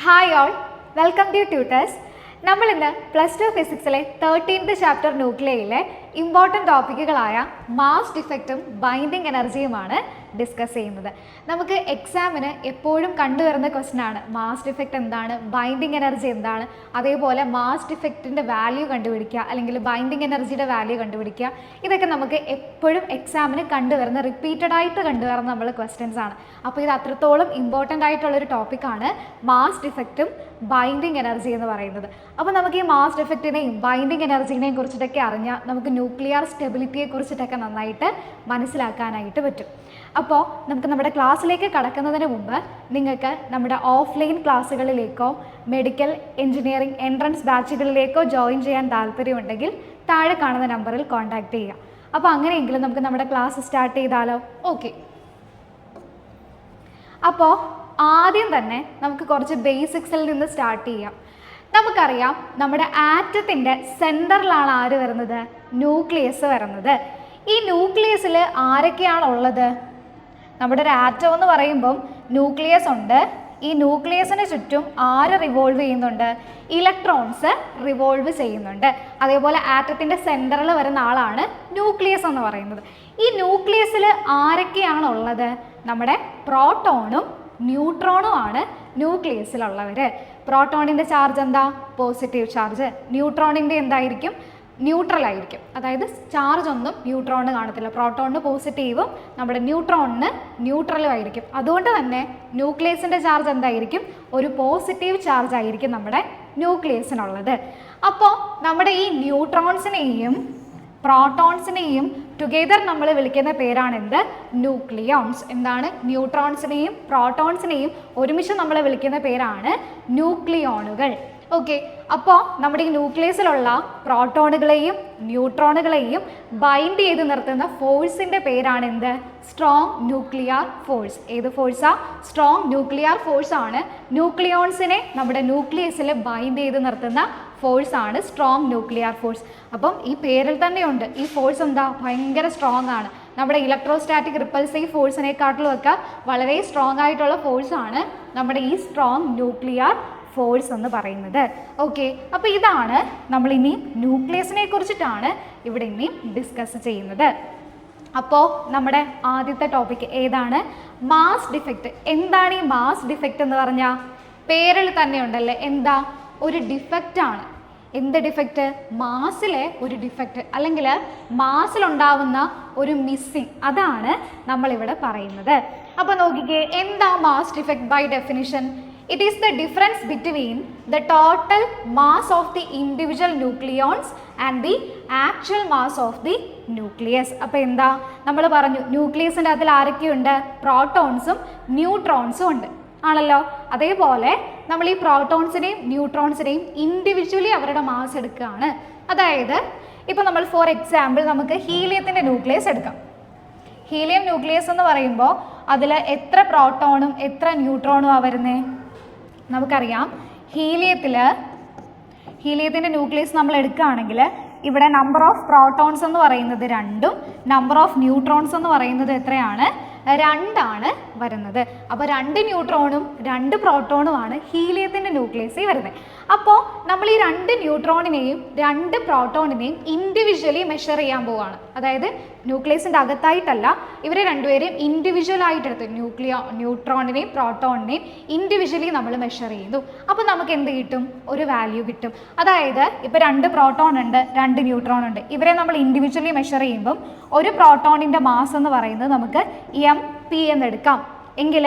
Hi all, welcome to tutors. നമ്മൾ ഇന്ന് plus two ഫിസിക്സിലെ 13th ചാപ്റ്റർ ന്യൂക്ലിയയിലെ ഇമ്പോർട്ടൻറ്റ് ടോപ്പിക്കുകളായ മാസ് ഡിഫക്റ്റും ബൈൻഡിങ് എനർജിയുമാണ് ഡിസ്കസ് ചെയ്യുന്നത്. നമുക്ക് എക്സാമിന് എപ്പോഴും കണ്ടുവരുന്ന ക്വസ്റ്റ്യൻ ആണ് മാസ് ഡിഫക്റ്റ് എന്താണ്, ബൈൻഡിങ് എനർജി എന്താണ്, അതേപോലെ മാസ് ഡിഫക്റ്റിൻ്റെ വാല്യൂ കണ്ടുപിടിക്കുക അല്ലെങ്കിൽ ബൈൻഡിങ് എനർജിയുടെ വാല്യൂ കണ്ടുപിടിക്കുക. ഇതൊക്കെ നമുക്ക് എപ്പോഴും എക്സാമിന് കണ്ടുവരുന്ന റിപ്പീറ്റഡ് ആയിട്ട് കണ്ടുവരുന്ന നമ്മൾ ക്വസ്റ്റ്യൻസ് ആണ്. അപ്പോൾ ഇത് അത്രത്തോളം ഇമ്പോർട്ടൻ്റ് ആയിട്ടുള്ളൊരു ടോപ്പിക്കാണ് മാസ് ഡിഫക്റ്റും ബൈൻഡിങ് എനർജി എന്ന് പറയുന്നത്. അപ്പോൾ നമുക്ക് ഈ മാസ് ഡിഫക്റ്റിനെയും ബൈൻഡിങ് എനർജിനെയും കുറിച്ചിട്ടൊക്കെ അറിഞ്ഞാൽ നമുക്ക് ന്യൂക്ലിയർ സ്റ്റെബിലിറ്റിയെ കുറിച്ചിട്ടൊക്കെ നന്നായിട്ട് മനസ്സിലാക്കാനായിട്ട് പറ്റും. അപ്പോൾ നമുക്ക് നമ്മുടെ ക്ലാസ്സിലേക്ക് കടക്കുന്നതിന് മുമ്പ് നിങ്ങൾക്ക് നമ്മുടെ ഓഫ്ലൈൻ ക്ലാസ്സുകളിലേക്കോ മെഡിക്കൽ എഞ്ചിനീയറിംഗ് എൻട്രൻസ് ബാച്ചുകളിലേക്കോ ജോയിൻ ചെയ്യാൻ താല്പര്യമുണ്ടെങ്കിൽ താഴെ കാണുന്ന നമ്പറിൽ കോൺടാക്റ്റ് ചെയ്യുക. അപ്പോൾ അങ്ങനെയെങ്കിലും നമുക്ക് നമ്മുടെ ക്ലാസ് സ്റ്റാർട്ട് ചെയ്താലോ? ഓക്കെ. അപ്പോൾ ആദ്യം തന്നെ നമുക്ക് കുറച്ച് ബേസിക്സിൽ നിന്ന് സ്റ്റാർട്ട് ചെയ്യാം. നമുക്കറിയാം നമ്മുടെ ആറ്റത്തിൻ്റെ സെൻറ്ററിലാണ് ആര് വരുന്നത്? ന്യൂക്ലിയസ് വരുന്നത്. ഈ ന്യൂക്ലിയസിൽ ആരൊക്കെയാണുള്ളത്? നമ്മുടെ ഒരു ആറ്റം എന്ന് പറയുമ്പം ന്യൂക്ലിയസ് ഉണ്ട്. ഈ ന്യൂക്ലിയസിന് ചുറ്റും ആര് റിവോൾവ് ചെയ്യുന്നുണ്ട്? ഇലക്ട്രോൺസ് റിവോൾവ് ചെയ്യുന്നുണ്ട്. അതേപോലെ ആറ്റത്തിൻ്റെ സെൻറ്ററിൽ വരുന്ന ആളാണ് ന്യൂക്ലിയസ് എന്ന് പറയുന്നത്. ഈ ന്യൂക്ലിയസിൽ ആരൊക്കെയാണുള്ളത്? നമ്മുടെ പ്രോട്ടോണും ന്യൂട്രോണുമാണ് ന്യൂക്ലിയസിലുള്ളവർ. പ്രോട്ടോണിൻ്റെ ചാർജ് എന്താ? Positive charge. ന്യൂട്രോണിൻ്റെ എന്തായിരിക്കും? ന്യൂട്രൽ ആയിരിക്കും. അതായത് ചാർജ് ഒന്നും ന്യൂട്രോണിന് കാണത്തില്ല. പ്രോട്ടോണിന് പോസിറ്റീവും നമ്മുടെ ന്യൂട്രോണിന് ന്യൂട്രലും ആയിരിക്കും. അതുകൊണ്ട് തന്നെ ന്യൂക്ലിയസിൻ്റെ ചാർജ് എന്തായിരിക്കും? ഒരു പോസിറ്റീവ് ചാർജ് ആയിരിക്കും നമ്മുടെ ന്യൂക്ലിയസിനുള്ളത്. അപ്പോൾ നമ്മുടെ ഈ ന്യൂട്രോൺസിനെയും പ്രോട്ടോൺസിനെയും ടുഗെദർ നമ്മൾ വിളിക്കുന്ന പേരാണ് എന്ത്? ന്യൂക്ലിയോൺസ്. എന്താണ്? ന്യൂട്രോൺസിനെയും പ്രോട്ടോൺസിനെയും ഒരുമിച്ച് നമ്മൾ വിളിക്കുന്ന പേരാണ് ന്യൂക്ലിയോണുകൾ. ഓക്കെ. അപ്പോൾ നമ്മുടെ ഈ ന്യൂക്ലിയസിലുള്ള പ്രോട്ടോണുകളെയും ന്യൂട്രോണുകളെയും ബൈൻഡ് ചെയ്ത് നിർത്തുന്ന ഫോഴ്സിൻ്റെ പേരാണ് എന്ത്? Strong nuclear force. ഏത് ഫോഴ്സാ? സ്ട്രോങ് ന്യൂക്ലിയർ ഫോഴ്സ് ആണ്. ന്യൂക്ലിയോൺസിനെ നമ്മുടെ ന്യൂക്ലിയസിൽ ബൈൻഡ് ചെയ്ത് നിർത്തുന്ന ഫോഴ്സ് ആണ് സ്ട്രോങ് ന്യൂക്ലിയർ ഫോഴ്സ്. അപ്പം ഈ പേരിൽ തന്നെയുണ്ട് ഈ ഫോഴ്സ് എന്താ? ഭയങ്കര സ്ട്രോങ് ആണ്. നമ്മുടെ ഇലക്ട്രോസ്റ്റാറ്റിക് റിപ്പൾസീവ് ഫോഴ്സിനെക്കാട്ടിലും ഒക്കെ വളരെ സ്ട്രോങ് ആയിട്ടുള്ള ഫോഴ്സാണ് നമ്മുടെ ഈ സ്ട്രോങ് ന്യൂക്ലിയർ ഫോഴ്സ് എന്ന് പറയുന്നത്. ഓക്കെ. അപ്പോൾ ഇതാണ് നമ്മൾ ഇനി ന്യൂക്ലിയസിനെ കുറിച്ചിട്ടാണ് ഇവിടെ ഇനി ഡിസ്കസ് ചെയ്യുന്നത്. അപ്പോൾ നമ്മുടെ ആദ്യത്തെ ടോപ്പിക് ഏതാണ്? Mass defect. എന്താണ് ഈ മാസ് ഡിഫക്റ്റ് എന്ന് പറഞ്ഞാൽ? പേരിൽ തന്നെ ഉണ്ടല്ലേ. എന്താ? ഒരു ഡിഫക്റ്റ് ആണ്. എന്ത് ഡിഫക്റ്റ്? മാസിലെ ഒരു ഡിഫക്റ്റ് അല്ലെങ്കിൽ മാസിലുണ്ടാവുന്ന ഒരു മിസ്സിങ്. അതാണ് നമ്മളിവിടെ പറയുന്നത്. അപ്പോൾ നോക്കിക്കേ, എന്താ mass defect by definition? It is the difference between the total mass of the individual nucleons and the actual mass of the nucleus. അപ്പോൾ എന്താ നമ്മൾ പറഞ്ഞു? ന്യൂക്ലിയസിൻ്റെ അതിൽ ആരൊക്കെയുണ്ട്? പ്രോട്ടോൺസും ന്യൂട്രോൺസും ഉണ്ട് ആണല്ലോ. അതേപോലെ നമ്മൾ ഈ പ്രോട്ടോൺസിനെയും ന്യൂട്രോൺസിനെയും ഇൻഡിവിജ്വലി അവരുടെ മാസ് എടുക്കുകയാണ്. അതായത് ഇപ്പോൾ നമ്മൾ ഫോർ എക്സാമ്പിൾ നമുക്ക് ഹീലിയത്തിൻ്റെ ന്യൂക്ലിയസ് എടുക്കാം. ഹീലിയം ന്യൂക്ലിയസ് എന്ന് പറയുമ്പോൾ അതിൽ എത്ര പ്രോട്ടോണും എത്ര ന്യൂട്രോണും വരുന്നത്? നമുക്കറിയാം ഹീലിയത്തിൻ്റെ ന്യൂക്ലിയസ് നമ്മൾ എടുക്കുകയാണെങ്കിൽ ഇവിടെ നമ്പർ ഓഫ് പ്രോട്ടോൺസ് എന്ന് പറയുന്നത് 2ഉം നമ്പർ ഓഫ് ന്യൂട്രോൺസ് എന്ന് പറയുന്നത് എത്രയാണ്? 2 വരുന്നത്. അപ്പോൾ 2 ന്യൂട്രോണും 2 പ്രോട്ടോണുമാണ് ഹീലിയത്തിൻ്റെ ന്യൂക്ലിയസിൽ വരുന്നത്. അപ്പോൾ നമ്മൾ ഈ 2 ന്യൂട്രോണിനെയും 2 പ്രോട്ടോണിനെയും ഇൻഡിവിജ്വലി മെഷർ ചെയ്യാൻ പോവുകയാണ്. അതായത് ന്യൂക്ലിയസിൻ്റെ അകത്തായിട്ടല്ല, ഇവരെ രണ്ടുപേരെയും ഇൻഡിവിജ്വൽ ആയിട്ടെടുത്ത് ന്യൂട്രോണിനെയും പ്രോട്ടോണിനെയും ഇൻഡിവിജ്വലി നമ്മൾ മെഷർ ചെയ്യുന്നു. അപ്പോൾ നമുക്ക് എന്ത് കിട്ടും? ഒരു വാല്യൂ കിട്ടും. അതായത് ഇപ്പോൾ 2 പ്രോട്ടോൺ ഉണ്ട്, 2 ന്യൂട്രോൺ ഉണ്ട്. ഇവരെ നമ്മൾ ഇൻഡിവിജ്വലി മെഷർ ചെയ്യുമ്പം ഒരു പ്രോട്ടോണിൻ്റെ മാസ് എന്ന് പറയുന്നത് നമുക്ക് MP എന്നെടുക്കാം. എങ്കിൽ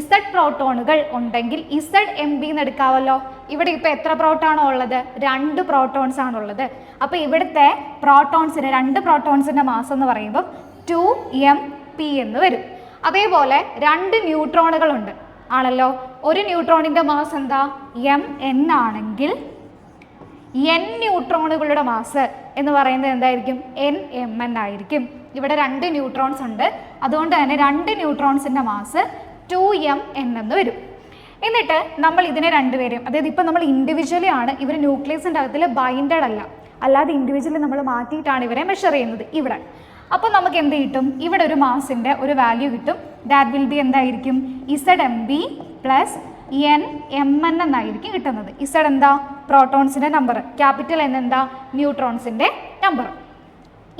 Z പ്രോട്ടോണുകൾ ഉണ്ടെങ്കിൽ ZMB എന്ന് എടുക്കാമല്ലോ. ഇവിടെ ഇപ്പോൾ എത്ര പ്രോട്ടോണോ ഉള്ളത്? 2 പ്രോട്ടോൺസ് ആണുള്ളത്. അപ്പോൾ ഇവിടുത്തെ പ്രോട്ടോൺസിന് 2 പ്രോട്ടോൺസിൻ്റെ മാസ് എന്ന് പറയുമ്പോൾ 2MP എന്ന് വരും. അതേപോലെ 2 ന്യൂട്രോണുകളുണ്ട് ആണല്ലോ. ഒരു ന്യൂട്രോണിൻ്റെ മാസ് എന്താ? MN ആണെങ്കിൽ N ന്യൂട്രോണുകളുടെ മാസ് എന്ന് പറയുന്നത് എന്തായിരിക്കും? NMN ആയിരിക്കും. ഇവിടെ 2 ന്യൂട്രോൺസ് ഉണ്ട്, അതുകൊണ്ട് തന്നെ 2 ന്യൂട്രോൺസിൻ്റെ മാസ് 2MN എന്ന് വരും. എന്നിട്ട് നമ്മൾ ഇതിനെ രണ്ടുപേരെയും, അതായത് ഇപ്പം നമ്മൾ ഇൻഡിവിജ്വലി ആണ്, ഇവർ ന്യൂക്ലിയസിൻ്റെ അകത്തിൽ ബൈൻഡഡ് അല്ലാതെ ഇൻഡിവിജ്വലി നമ്മൾ മാറ്റിയിട്ടാണ് ഇവരെ മെഷർ ചെയ്യുന്നത് ഇവിടെ. അപ്പോൾ നമുക്ക് എന്ത് കിട്ടും? ഇവിടെ ഒരു മാസിൻ്റെ ഒരു വാല്യൂ കിട്ടും. ദാറ്റ് വിൽ ബി എന്തായിരിക്കും? ZMB പ്ലസ് NMN എന്നായിരിക്കും കിട്ടുന്നത്. Z എന്താ? പ്രോട്ടോൺസിൻ്റെ നമ്പർ. ക്യാപിറ്റൽ N എന്താ? ന്യൂട്രോൺസിൻ്റെ നമ്പർ.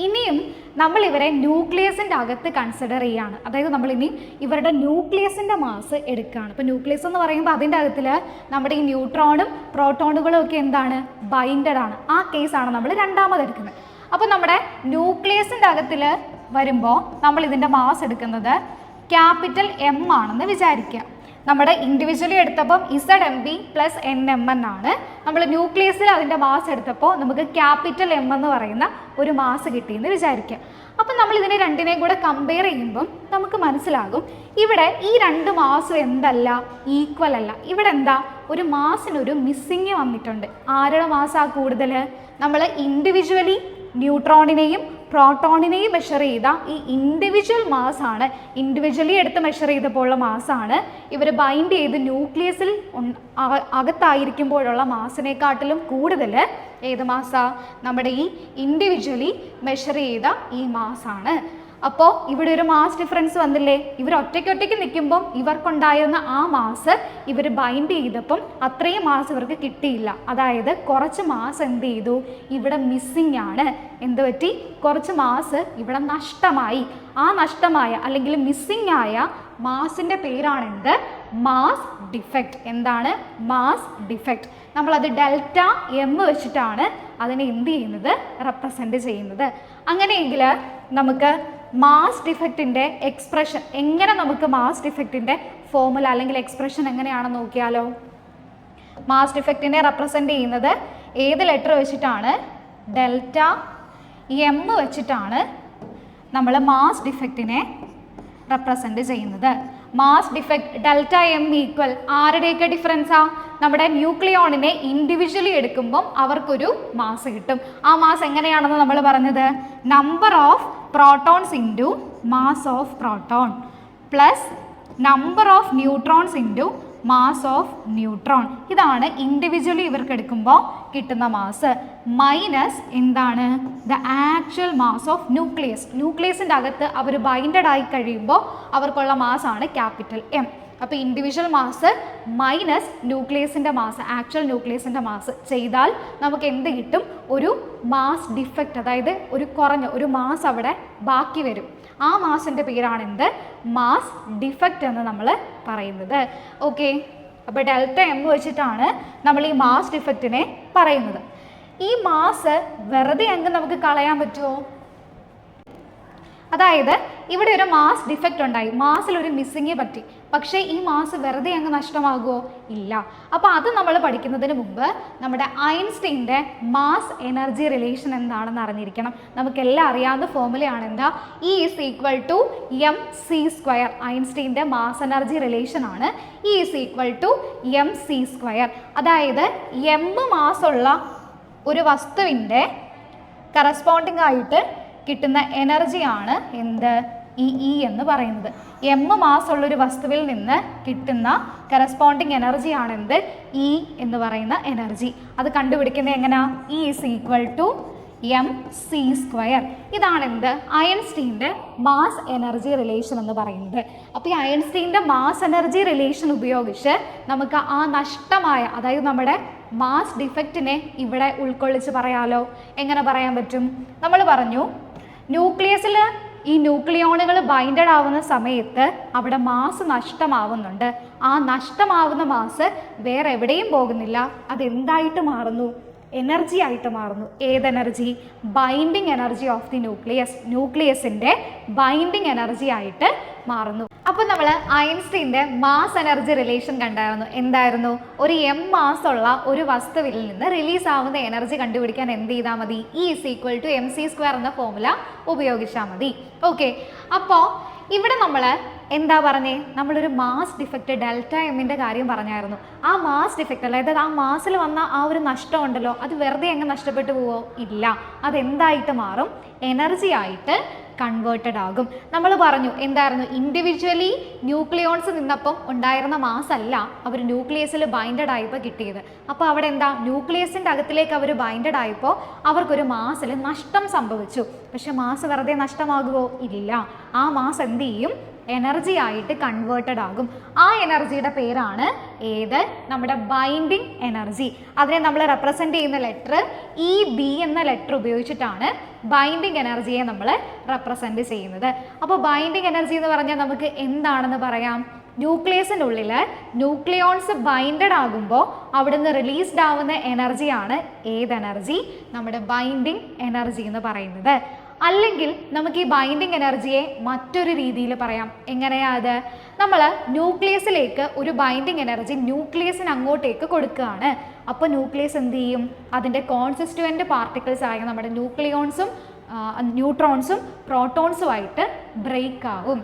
ഇനിയും നമ്മൾ ഇവരെ ന്യൂക്ലിയസിൻ്റെ അകത്ത് കൺസിഡർ ചെയ്യുകയാണ്. അതായത് നമ്മൾ ഇനി ഇവരുടെ ന്യൂക്ലിയസിൻ്റെ മാസ് എടുക്കുകയാണ്. ഇപ്പോൾ ന്യൂക്ലിയസ് എന്ന് പറയുമ്പോൾ അതിൻ്റെ അകത്തിൽ നമ്മുടെ ഈ ന്യൂട്രോണും പ്രോട്ടോണുകളും ഒക്കെ എന്താണ്? ബൈൻഡഡ് ആണ്. ആ കേസാണ് നമ്മൾ രണ്ടാമത് എടുക്കുന്നത്. അപ്പോൾ നമ്മുടെ ന്യൂക്ലിയസിൻ്റെ അകത്തിൽ വരുമ്പോൾ നമ്മൾ ഇതിൻ്റെ മാസ് എടുക്കുന്നത് ക്യാപിറ്റൽ M ആണെന്ന് വിചാരിക്കുക. നമ്മുടെ ഇൻഡിവിജ്വലി എടുത്തപ്പം ZMB പ്ലസ് NMN ആണ്. നമ്മൾ ന്യൂക്ലിയസിൽ അതിൻ്റെ മാസ് എടുത്തപ്പോൾ നമുക്ക് ക്യാപിറ്റൽ M എന്ന് പറയുന്ന ഒരു മാസ് കിട്ടിയെന്ന് വിചാരിക്കുക. അപ്പം നമ്മൾ ഇതിനെ രണ്ടിനെയും കൂടെ കമ്പയർ ചെയ്യുമ്പം നമുക്ക് മനസ്സിലാകും ഇവിടെ ഈ രണ്ട് മാസും എന്തല്ല? ഈക്വൽ അല്ല. ഇവിടെ എന്താ? ഒരു മാസിനൊരു മിസ്സിങ് വന്നിട്ടുണ്ട്. ആരുടെ മാസാണ് കൂടുതൽ? നമ്മൾ ഇൻഡിവിജ്വലി ന്യൂട്രോണിനെയും പ്രോട്ടോണിനെയും മെഷർ ചെയ്ത ഈ ഇൻഡിവിജ്വൽ മാസാണ്, ഇൻഡിവിജ്വലി എടുത്ത് മെഷർ ചെയ്തപ്പോഴുള്ള മാസാണ് ഇവർ ബൈൻഡ് ചെയ്ത് ന്യൂക്ലിയസിൽ അകത്തായിരിക്കുമ്പോഴുള്ള മാസിനെക്കാട്ടിലും കൂടുതൽ ഏത് മാസാ? നമ്മുടെ ഈ ഇൻഡിവിജ്വലി മെഷർ ചെയ്ത ഈ മാസാണ്. അപ്പോൾ ഇവിടെ ഒരു മാസ് ഡിഫറൻസ് വന്നില്ലേ? ഇവർ ഒറ്റയ്ക്കൊറ്റയ്ക്ക് നിൽക്കുമ്പം ഇവർക്കുണ്ടായിരുന്ന ആ മാസ് ഇവർ ബൈൻഡ് ചെയ്തപ്പം അത്രയും മാസ് ഇവർക്ക് കിട്ടിയില്ല. അതായത് കുറച്ച് മാസ് എന്ത് ചെയ്തു? ഇവിടെ മിസ്സിങ് ആണ്. എന്ത് പറ്റി? കുറച്ച് മാസ് ഇവിടെ നഷ്ടമായി. ആ നഷ്ടമായ അല്ലെങ്കിൽ മിസ്സിങ് ആയ മാസിൻ്റെ പേരാണ് എന്ത്? Mass defect. എന്താണ്? Mass defect. നമ്മളത് ഡെൽറ്റ M വെച്ചിട്ടാണ് അതിനെ എന്ത് ചെയ്യുന്നത്? റെപ്രസെൻറ്റ് ചെയ്യുന്നത്. അങ്ങനെയെങ്കിൽ നമുക്ക് മാസ് ഡിഫക്റ്റിൻ്റെ എക്സ്പ്രഷൻ എങ്ങനെ, നമുക്ക് മാസ് ഡിഫക്റ്റിൻ്റെ ഫോർമുല അല്ലെങ്കിൽ എക്സ്പ്രഷൻ എങ്ങനെയാണെന്ന് നോക്കിയാലോ. മാസ് ഡിഫക്റ്റിനെ റെപ്രസെൻറ്റ് ചെയ്യുന്നത് ഏത് ലെറ്റർ വെച്ചിട്ടാണ്? ഡെൽറ്റ M വെച്ചിട്ടാണ് നമ്മൾ മാസ് ഡിഫക്റ്റിനെ റെപ്രസെൻറ്റ് ചെയ്യുന്നത്. Mass defect delta M equal ആരുടെയൊക്കെ ഡിഫറൻസാ? നമ്മുടെ ന്യൂക്ലിയോണിനെ ഇൻഡിവിജ്വലി എടുക്കുമ്പം അവർക്കൊരു മാസ് കിട്ടും. ആ മാസ് എങ്ങനെയാണെന്ന് നമ്മൾ പറഞ്ഞത്? Number of protons into mass of proton plus number of neutrons into mass of neutron. ഇതാണ് ഇൻഡിവിജ്വലി ഇവർക്ക് എടുക്കുമ്പോൾ കിട്ടുന്ന മാസ്. മൈനസ് എന്താണ്? The actual mass of nucleus. ന്യൂക്ലിയസിൻ്റെ അകത്ത് അവർ ബൈൻഡഡ് ആയി കഴിയുമ്പോൾ അവർക്കുള്ള മാസാണ് ക്യാപിറ്റൽ M. അപ്പോൾ ഇൻഡിവിജ്വൽ മാസ് മൈനസ് ന്യൂക്ലിയസിൻ്റെ മാസ്, ആക്ച്വൽ ന്യൂക്ലിയസിൻ്റെ മാസ് ചെയ്താൽ നമുക്ക് എന്ത് കിട്ടും? ഒരു മാസ് ഡിഫക്റ്റ്. അതായത് ഒരു കുറഞ്ഞ ഒരു മാസ് അവിടെ ബാക്കി വരും. ആ മാസിൻ്റെ പേരാണ് എന്ത്? മാസ് ഡിഫക്റ്റ് എന്ന് നമ്മൾ പറയുന്നത്. ഓക്കെ, അപ്പോൾ ഡെൽറ്റ M വെച്ചിട്ടാണ് നമ്മൾ ഈ മാസ് ഡിഫക്റ്റിനെ പറയുന്നത്. ഈ മാസ് വെറുതെ അങ്ങ് നമുക്ക് കളയാൻ പറ്റുമോ? അതായത് ഇവിടെ ഒരു മാസ് ഡിഫക്റ്റ് ഉണ്ടായി, മാസിലൊരു മിസ്സിങ് പറ്റി, പക്ഷേ ഈ മാസ് വെറുതെ അങ്ങ് നഷ്ടമാകുമോ? ഇല്ല. അപ്പോൾ അത് നമ്മൾ പഠിക്കുന്നതിന് മുമ്പ് നമ്മുടെ ഐൻസ്റ്റീൻ്റെ മാസ് എനർജി റിലേഷൻ എന്താണെന്ന് അറിഞ്ഞിരിക്കണം. നമുക്കെല്ലാം അറിയാവുന്ന ഫോർമുലയാണ് എന്താ? E = mc². ഐൻസ്റ്റീൻ്റെ മാസ് എനർജി റിലേഷൻ ആണ് E = mc². അതായത് m മാസുള്ള ഒരു വസ്തുവിൻ്റെ കറസ്പോണ്ടിങ് ആയിട്ട് കിട്ടുന്ന എനർജിയാണ് എന്ത്? E എന്ന് പറയുന്നത്. m മാസുള്ളൊരു വസ്തുവിൽ നിന്ന് കിട്ടുന്ന കറസ്പോണ്ടിങ് എനർജിയാണ് എന്ത്? E എന്ന് പറയുന്ന എനർജി. അത് കണ്ടുപിടിക്കുന്നത് എങ്ങനെയാ? E = mc². ഇതാണ് എന്ത്? ഐൻസ്റ്റീൻ്റെ മാസ് എനർജി റിലേഷൻ എന്ന് പറയുന്നത്. അപ്പോൾ ഈ ഐൻസ്റ്റീൻ്റെ മാസ് എനർജി റിലേഷൻ ഉപയോഗിച്ച് നമുക്ക് ആ നഷ്ടമായ, അതായത് നമ്മുടെ മാസ് ഡിഫക്റ്റിനെ ഇവിടെ ഉൾക്കൊള്ളിച്ച് പറയാലോ. എങ്ങനെ പറയാൻ പറ്റും? നമ്മൾ പറഞ്ഞു ന്യൂക്ലിയസിൽ ഈ ന്യൂക്ലിയോണുകൾ ബൈൻഡഡ് ആവുന്ന സമയത്ത് അവിടെ മാസ് നഷ്ടമാവുന്നുണ്ട്. ആ നഷ്ടമാവുന്ന മാസ് വേറെ എവിടെയും പോകുന്നില്ല, അതെന്തായിട്ട് മാറുന്നു? എനർജി ആയിട്ട് മാറുന്നു. ഏത് energy? Binding energy of the nucleus. ന്യൂക്ലിയസിൻ്റെ ബൈൻഡിങ് എനർജി ആയിട്ട് മാറുന്നു. അപ്പോൾ നമ്മൾ ഐൻസ്റ്റീൻ്റെ മാസ് എനർജി റിലേഷൻ കണ്ടായിരുന്നു. എന്തായിരുന്നു? ഒരു m മാസുള്ള ഒരു വസ്തുവിൽ നിന്ന് റിലീസ് ആവുന്ന എനർജി കണ്ടുപിടിക്കാൻ എന്ത് ചെയ്താൽ മതി? E = mc² എന്ന ഫോർമുല ഉപയോഗിച്ചാൽ മതി. ഓക്കെ, അപ്പോൾ ഇവിടെ നമ്മൾ എന്താ പറഞ്ഞേ? നമ്മളൊരു മാസ് ഡിഫക്റ്റ് ഡെൽറ്റ എമ്മിൻ്റെ കാര്യം പറഞ്ഞായിരുന്നു. ആ മാസ് ഡിഫക്റ്റ്, അതായത് ആ മാസിൽ വന്ന ആ ഒരു നഷ്ടം ഉണ്ടല്ലോ, അത് വെറുതെ അങ്ങ് നഷ്ടപ്പെട്ടു പോവോ? ഇല്ല. അതെന്തായിട്ട് മാറും? എനർജി ആയിട്ട് കൺവേർട്ടഡ് ആകും. നമ്മൾ പറഞ്ഞു എന്തായിരുന്നു? ഇൻഡിവിജ്വലി ന്യൂക്ലിയോൺസ് നിന്നപ്പം ഉണ്ടായിരുന്ന മാസ് അല്ല അവർ ന്യൂക്ലിയസിൽ ബൈൻഡഡ് ആയപ്പോൾ കിട്ടിയത്. അപ്പോൾ അവിടെ എന്താ? ന്യൂക്ലിയസിൻ്റെ അകത്തിലേക്ക് അവർ ബൈൻഡഡ് ആയപ്പോൾ അവർക്കൊരു മാസിൽ നഷ്ടം സംഭവിച്ചു. പക്ഷെ മാസ് വെറുതെ നഷ്ടമാകുമോ? ഇല്ല. ആ മാസ് എന്ത് ചെയ്യും? എനർജി ആയിട്ട് കൺവേർട്ടഡ് ആകും. ആ എനർജിയുടെ പേരാണ് ഏത്? നമ്മുടെ ബൈൻഡിങ് എനർജി. അതിനെ നമ്മൾ റെപ്രസെൻറ്റ് ചെയ്യുന്ന ലെറ്റർ EB എന്ന ലെറ്റർ ഉപയോഗിച്ചിട്ടാണ് ബൈൻഡിങ് എനർജിയെ നമ്മൾ റെപ്രസെൻറ്റ് ചെയ്യുന്നത്. അപ്പോൾ ബൈൻഡിങ് എനർജി എന്ന് പറഞ്ഞാൽ നമുക്ക് എന്താണെന്ന് പറയാം? ന്യൂക്ലിയസിൻ്റെ ഉള്ളിൽ ന്യൂക്ലിയോൺസ് ബൈൻഡഡ് ആകുമ്പോൾ അവിടുന്ന് റിലീസ്ഡ് ആവുന്ന എനർജിയാണ് ഏത് എനർജി? നമ്മുടെ ബൈൻഡിങ് എനർജി എന്ന് പറയുന്നത്. അല്ലെങ്കിൽ നമുക്ക് ഈ ബൈൻഡിങ് എനർജിയെ മറ്റൊരു രീതിയിൽ പറയാം. എങ്ങനെയാ അത്? നമ്മൾ ന്യൂക്ലിയസിലേക്ക് ഒരു ബൈൻഡിങ് എനർജി ന്യൂക്ലിയസിന് അങ്ങോട്ടേക്ക് കൊടുക്കുകയാണ്. അപ്പോൾ ന്യൂക്ലിയസ് എന്ത് ചെയ്യും? അതിൻ്റെ കോൺസ്റ്റിറ്റ്യുവൻ്റ് പാർട്ടിക്കിൾസ് ആയ നമ്മുടെ ന്യൂക്ലിയോൺസും ന്യൂട്രോൺസും പ്രോട്ടോൺസുമായിട്ട് ബ്രേക്ക് ആവും.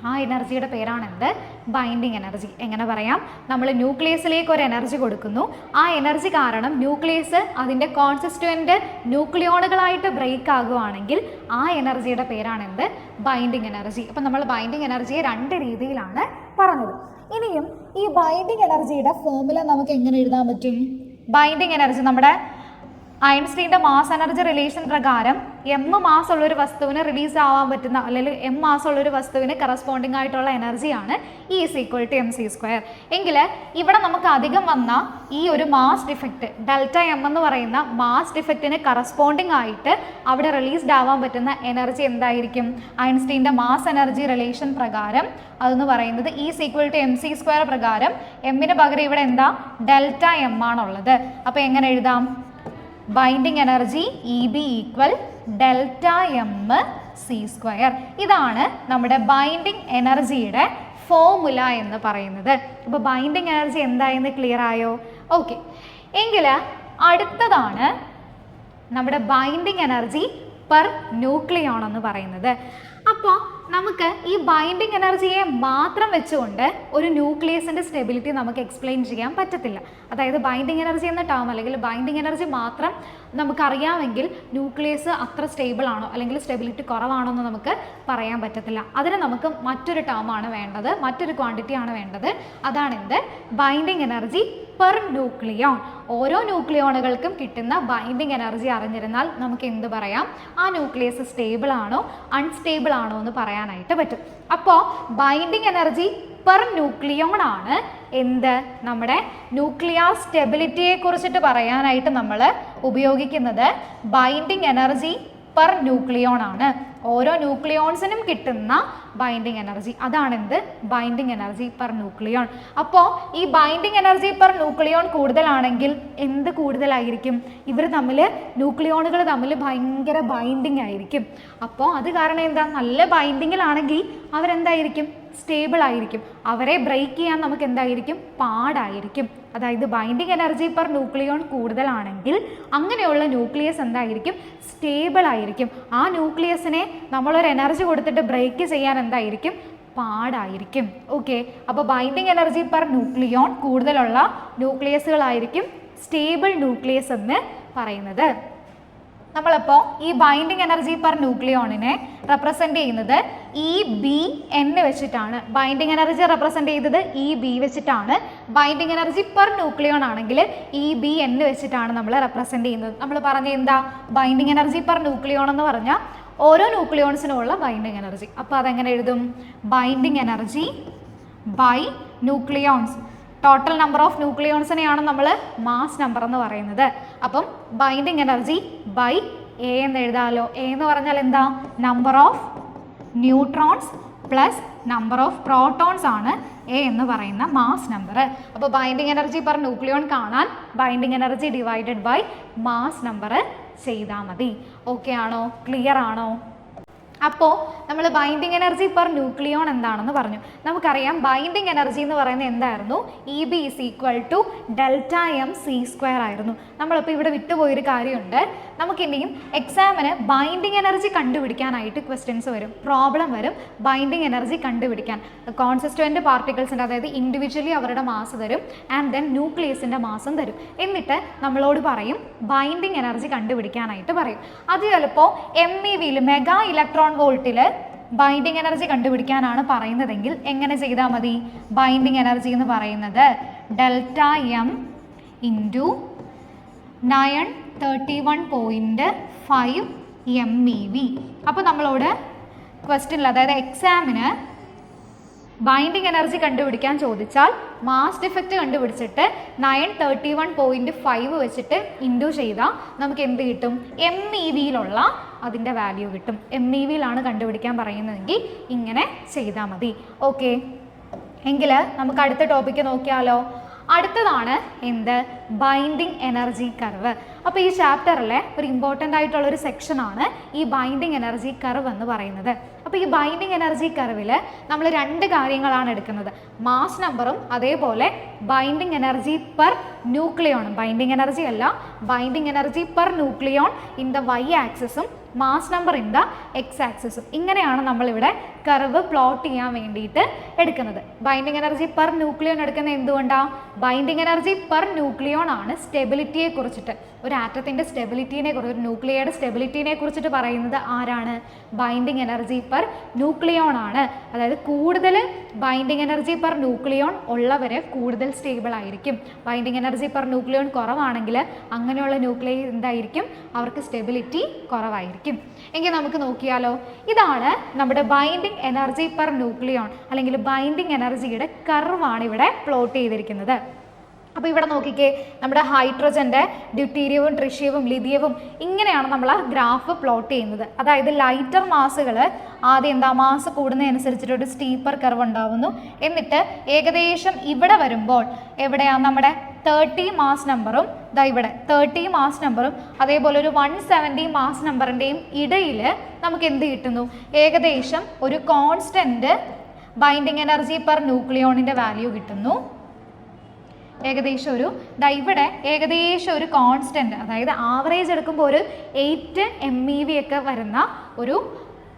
ആ എനർജിയുടെ പേരാണ് എന്ത്? Binding energy. എങ്ങനെ പറയാം? നമ്മൾ ന്യൂക്ലിയസിലേക്ക് ഒരു എനർജി കൊടുക്കുന്നു. ആ എനർജി കാരണം ന്യൂക്ലിയസ് അതിൻ്റെ കോൺസ്റ്റിറ്റ്യുവൻ്റ് ന്യൂക്ലിയോണുകളായിട്ട് ബ്രേക്ക് ആകുവാണെങ്കിൽ ആ എനർജിയുടെ പേരാണ് എന്ത്? Binding energy. അപ്പം നമ്മൾ ബൈൻഡിങ് എനർജിയെ രണ്ട് രീതിയിലാണ് പറഞ്ഞത്. ഇനിയും ഈ ബൈൻഡിങ് എനർജിയുടെ ഫോർമുല നമുക്ക് എങ്ങനെ എഴുതാൻ പറ്റും? ബൈൻഡിങ് എനർജി നമ്മുടെ ഐൻസ്റ്റീൻ്റെ മാസ് എനർജി റിലേഷൻ പ്രകാരം m മാസ് ഉള്ളൊരു വസ്തുവിന് റിലീസ് ആവാൻ പറ്റുന്ന, അല്ലെങ്കിൽ m മാസ് ഉള്ളൊരു വസ്തുവിന് കറസ്പോണ്ടിങ് ആയിട്ടുള്ള എനർജിയാണ് E = mc². എങ്കിൽ ഇവിടെ നമുക്ക് അധികം വന്ന ഈ ഒരു മാസ് ഡിഫക്റ്റ് Δm എന്ന് പറയുന്ന മാസ് ഡിഫക്റ്റിന് കറസ്പോണ്ടിങ് ആയിട്ട് അവിടെ റിലീസ്ഡ് ആവാൻ പറ്റുന്ന എനർജി എന്തായിരിക്കും? ഐൻസ്റ്റീൻ്റെ മാസ് എനർജി റിലേഷൻ പ്രകാരം അതെന്ന് പറയുന്നത് E = mc² പ്രകാരം എമ്മിന് പകരം ഇവിടെ എന്താ? Δm ആണുള്ളത്. അപ്പോൾ എങ്ങനെ എഴുതാം? Binding energy EB = Δmc². ഇതാണ് നമ്മുടെ ബൈൻഡിങ് എനർജിയുടെ ഫോർമുല എന്ന് പറയുന്നത്. അപ്പോൾ ബൈൻഡിങ് എനർജി എന്തായെന്ന് ക്ലിയർ ആയോ? ഓക്കെ. എങ്കിൽ അടുത്തതാണ് നമ്മുടെ ബൈൻഡിങ് എനർജി പെർ ന്യൂക്ലിയോൺ എന്ന് പറയുന്നത്. അപ്പോൾ നമുക്ക് ഈ ബൈൻഡിങ് എനർജിയെ മാത്രം വെച്ചുകൊണ്ട് ഒരു ന്യൂക്ലിയസിൻ്റെ സ്റ്റെബിലിറ്റി നമുക്ക് എക്സ്പ്ലെയിൻ ചെയ്യാൻ പറ്റത്തില്ല. അതായത് ബൈൻഡിങ് എനർജി എന്ന ടേം അല്ലെങ്കിൽ ബൈൻഡിങ് എനർജി മാത്രം നമുക്കറിയാമെങ്കിൽ ന്യൂക്ലിയസ് അത്ര സ്റ്റേബിൾ ആണോ അല്ലെങ്കിൽ സ്റ്റെബിലിറ്റി കുറവാണോ എന്ന് നമുക്ക് പറയാൻ പറ്റത്തില്ല. അതിന് നമുക്ക് മറ്റൊരു ടേമാണ് വേണ്ടത്, മറ്റൊരു ക്വാണ്ടിറ്റി ആണ് വേണ്ടത്. അതാണ് എന്ത്? Binding energy per nucleon. ഓരോ ന്യൂക്ലിയോണുകൾക്കും കിട്ടുന്ന ബൈൻഡിങ് എനർജി അറിഞ്ഞിരുന്നാൽ നമുക്ക് എന്ത് പറയാം? ആ ന്യൂക്ലിയസ് സ്റ്റേബിൾ ആണോ അൺസ്റ്റേബിൾ ആണോ എന്ന് പറയാനായിട്ട് പറ്റും. അപ്പോൾ ബൈൻഡിങ് എനർജി പെർ ന്യൂക്ലിയോൺ ആണ് എന്ത്? നമ്മുടെ ന്യൂക്ലിയർ സ്റ്റെബിലിറ്റിയെ കുറിച്ചിട്ട് പറയാനായിട്ട് നമ്മൾ ഉപയോഗിക്കുന്നത് ബൈൻഡിങ് എനർജി പെർ ന്യൂക്ലിയോൺ ആണ്. ഓരോ ന്യൂക്ലിയോൺസിനും കിട്ടുന്ന ബൈൻഡിങ് എനർജി, അതാണ് എന്ത്? Binding energy per nucleon. അപ്പോൾ ഈ ബൈൻഡിങ് എനർജി പെർ ന്യൂക്ലിയോൺ കൂടുതലാണെങ്കിൽ എന്ത് കൂടുതലായിരിക്കും? ഇവർ തമ്മിൽ ന്യൂക്ലിയോണുകൾ തമ്മിൽ ഭയങ്കര ബൈൻഡിങ് ആയിരിക്കും. അപ്പോൾ അത് കാരണം എന്താ? നല്ല ബൈൻഡിങ്ങിലാണെങ്കിൽ അവരെന്തായിരിക്കും? സ്റ്റേബിൾ ആയിരിക്കും. അവരെ ബ്രേക്ക് ചെയ്യാൻ നമുക്ക് എന്തായിരിക്കും? പാടായിരിക്കും. അതായത് ബൈൻഡിങ് എനർജി പെർ ന്യൂക്ലിയോൺ കൂടുതലാണെങ്കിൽ അങ്ങനെയുള്ള ന്യൂക്ലിയസ് എന്തായിരിക്കും? സ്റ്റേബിൾ ആയിരിക്കും. ആ ന്യൂക്ലിയസിനെ നമ്മളൊരു എനർജി കൊടുത്തിട്ട് ബ്രേക്ക് ചെയ്യാൻ എന്തായിരിക്കും? പാടായിരിക്കും. ഓക്കെ. അപ്പോൾ ബൈൻഡിങ് എനർജി പെർ ന്യൂക്ലിയോൺ കൂടുതലുള്ള ന്യൂക്ലിയസുകളായിരിക്കും സ്റ്റേബിൾ ന്യൂക്ലിയസ് എന്ന് പറയുന്നത്. നമ്മളപ്പോൾ ഈ ബൈൻഡിങ് എനർജി പെർ ന്യൂക്ലിയോണിനെ റെപ്രസെൻ്റ് ചെയ്യുന്നത് EBn വെച്ചിട്ടാണ്. ബൈൻഡിങ് എനർജി റെപ്രസെൻ്റ് ചെയ്തത് EB വെച്ചിട്ടാണ്. ബൈൻഡിങ് എനർജി പെർ ന്യൂക്ലിയോൺ ആണെങ്കിൽ EBn വെച്ചിട്ടാണ് നമ്മൾ റെപ്രസെൻ്റ് ചെയ്യുന്നത്. നമ്മൾ പറഞ്ഞ എന്താ? ബൈൻഡിങ് എനർജി പെർ ന്യൂക്ലിയോൺ എന്ന് പറഞ്ഞാൽ ഓരോ ന്യൂക്ലിയോൺസിനുമുള്ള ബൈൻഡിങ് എനർജി. അപ്പോൾ അതെങ്ങനെ എഴുതും? Binding energy by nucleons. Total number of ന്യൂക്ലിയോൺസിനെയാണ് നമ്മൾ മാസ് നമ്പർ എന്ന് പറയുന്നത്. അപ്പം ബൈൻഡിങ് എനർജി ബൈ എ എന്ന് എഴുതാമല്ലോ. എ എന്ന് പറഞ്ഞാൽ എന്താ? Number of neutrons plus number of protons ആണ് എ എന്ന് പറയുന്ന മാസ് നമ്പർ. അപ്പോൾ ബൈൻഡിങ് എനർജി പെർ ന്യൂക്ലിയോൺ കാണാൻ binding energy divided by mass number ചെയ്താൽ മതി. ഓക്കെ ആണോ? ക്ലിയർ ആണോ? അപ്പോൾ നമ്മൾ ബൈൻഡിങ് എനർജി പെർ ന്യൂക്ലിയോൺ എന്താണെന്ന് പറഞ്ഞു. നമുക്കറിയാം ബൈൻഡിങ് എനർജി എന്ന് പറയുന്നത് എന്തായിരുന്നു? EB = Δmc² ആയിരുന്നു. നമ്മളിപ്പോൾ ഇവിടെ വിട്ടുപോയൊരു കാര്യമുണ്ട്. നമുക്കിനിയും എക്സാമിന് ബൈൻഡിങ് എനർജി കണ്ടുപിടിക്കാനായിട്ട് ക്വസ്റ്റ്യൻസ് വരും, പ്രോബ്ലം വരും. ബൈൻഡിങ് എനർജി കണ്ടുപിടിക്കാൻ കോൺസ്റ്റിറ്റ്യുവൻ്റ് പാർട്ടിക്കിൾസിൻ്റെ, അതായത് ഇൻഡിവിജ്വലി അവരുടെ മാസ് തരും, ആൻഡ് ദെൻ ന്യൂക്ലിയസിൻ്റെ മാസും തരും. എന്നിട്ട് നമ്മളോട് പറയും ബൈൻഡിങ് എനർജി കണ്ടുപിടിക്കാനായിട്ട് പറയും. അത് ചിലപ്പോൾ MEVയിൽ മെഗാ ഇലക്ട്രോൺ വോൾട്ടിൽ ബൈൻഡിങ് എനർജി കണ്ടുപിടിക്കാനാണ് പറയുന്നതെങ്കിൽ എങ്ങനെ ചെയ്താൽ മതി? ബൈൻഡിങ് എനർജി എന്ന് പറയുന്നത് Δm × 931.5 MeV. അപ്പോൾ നമ്മളോട് ക്വസ്റ്റ്യനിൽ, അതായത് എക്സാമിന് ബൈൻഡിങ് എനർജി കണ്ടുപിടിക്കാൻ ചോദിച്ചാൽ മാസ് ഡിഫക്റ്റ് കണ്ടുപിടിച്ചിട്ട് 931.5 വെച്ചിട്ട് ഇൻറ്റു ചെയ്താൽ നമുക്ക് എന്ത് കിട്ടും? MEVയിലുള്ള അതിൻ്റെ വാല്യൂ കിട്ടും. MEVയിലാണ് കണ്ടുപിടിക്കാൻ പറയുന്നതെങ്കിൽ ഇങ്ങനെ ചെയ്താൽ മതി. ഓക്കെ, എങ്കിൽ നമുക്ക് അടുത്ത ടോപ്പിക്ക് നോക്കിയാലോ. അടുത്തതാണ് എന്ത്? Binding energy curve. അപ്പോൾ ഈ ചാപ്റ്ററിലെ ഒരു ഇമ്പോർട്ടൻ്റ് ആയിട്ടുള്ളൊരു സെക്ഷനാണ് ഈ ബൈൻഡിങ് എനർജി കർവ് എന്ന് പറയുന്നത്. അപ്പോൾ ഈ ബൈൻഡിങ് എനർജി കർവിൽ നമ്മൾ 2 കാര്യങ്ങളാണ് എടുക്കുന്നത്, മാസ് നമ്പറും അതേപോലെ ബൈൻഡിങ് എനർജി പെർ ന്യൂക്ലിയോണും. ബൈൻഡിങ് എനർജി അല്ല, binding energy per nucleon in the Y ആക്സിസും mass number in the X ആക്സിസും. ഇങ്ങനെയാണ് നമ്മളിവിടെ കർവ് പ്ലോട്ട് ചെയ്യാൻ വേണ്ടിയിട്ട് എടുക്കുന്നത്. ബൈൻഡിങ് എനർജി പെർ ന്യൂക്ലിയോൺ എടുക്കുന്നത് എന്തുകൊണ്ടാണ്? ബൈൻഡിങ് എനർജി പെർ ന്യൂക്ലിയോൺ ആണ് സ്റ്റെബിലിറ്റിയെ കുറിച്ചിട്ട്, ഒരു ആറ്റത്തിൻ്റെ സ്റ്റെബിലിറ്റിനെ കുറിച്ച്, ഒരു ന്യൂക്ലിയയുടെ സ്റ്റെബിലിറ്റിനെ കുറിച്ചിട്ട് പറയുന്നത് ആരാണ്? ബൈൻഡിങ് എനർജി പെർ ന്യൂക്ലിയോൺ ആണ്. അതായത് കൂടുതൽ ബൈൻഡിങ് എനർജി പെർ ന്യൂക്ലിയോൺ ഉള്ളവരെ കൂടുതൽ സ്റ്റേബിൾ ആയിരിക്കും. ബൈൻഡിങ് എനർജി പെർ ന്യൂക്ലിയോൺ കുറവാണെങ്കിൽ അങ്ങനെയുള്ള ന്യൂക്ലിയർ എന്തായിരിക്കും? അവർക്ക് സ്റ്റെബിലിറ്റി കുറവായിരിക്കും. എങ്കിൽ നമുക്ക് നോക്കിയാലോ. ഇതാണ് നമ്മുടെ ബൈൻഡിങ് എനർജി പെർ ന്യൂക്ലിയോൺ അല്ലെങ്കിൽ ബൈൻഡിങ് എനർജിയുടെ കർവാണ് ഇവിടെ പ്ലോട്ട് ചെയ്തിരിക്കുന്നത്. അപ്പോൾ ഇവിടെ നോക്കിക്കേ, നമ്മുടെ ഹൈഡ്രജൻ്റെ ഡ്യൂട്ടീരിയവും ട്രിഷ്യവും ലിഥിയവും ഇങ്ങനെയാണ് നമ്മൾ ആ ഗ്രാഫ് പ്ലോട്ട് ചെയ്യുന്നത്. അതായത് ലൈറ്റർ മാസുകൾ ആദ്യം എന്താ, മാസ് കൂടുന്നതനുസരിച്ചിട്ട് ഒരു സ്റ്റീപ്പർ കർവ് ഉണ്ടാവുന്നു. എന്നിട്ട് ഏകദേശം ഇവിടെ വരുമ്പോൾ എവിടെയാണ് നമ്മുടെ 30 മാസ് നമ്പറും, ഇതാ ഇവിടെ 30 മാസ് നമ്പറും അതേപോലെ ഒരു 170 മാസ് നമ്പറിൻ്റെയും ഇടയിൽ നമുക്ക് എന്ത് കിട്ടുന്നു? ഏകദേശം ഒരു കോൺസ്റ്റൻറ്റ് ബൈൻഡിങ് എനർജി പെർ ന്യൂക്ലിയോണിൻ്റെ വാല്യൂ കിട്ടുന്നു. ഏകദേശം ഒരു ഇവിടെ ഏകദേശം ഒരു കോൺസ്റ്റൻറ്റ്, അതായത് ആവറേജ് എടുക്കുമ്പോൾ ഒരു 8 MeV ഒക്കെ വരുന്ന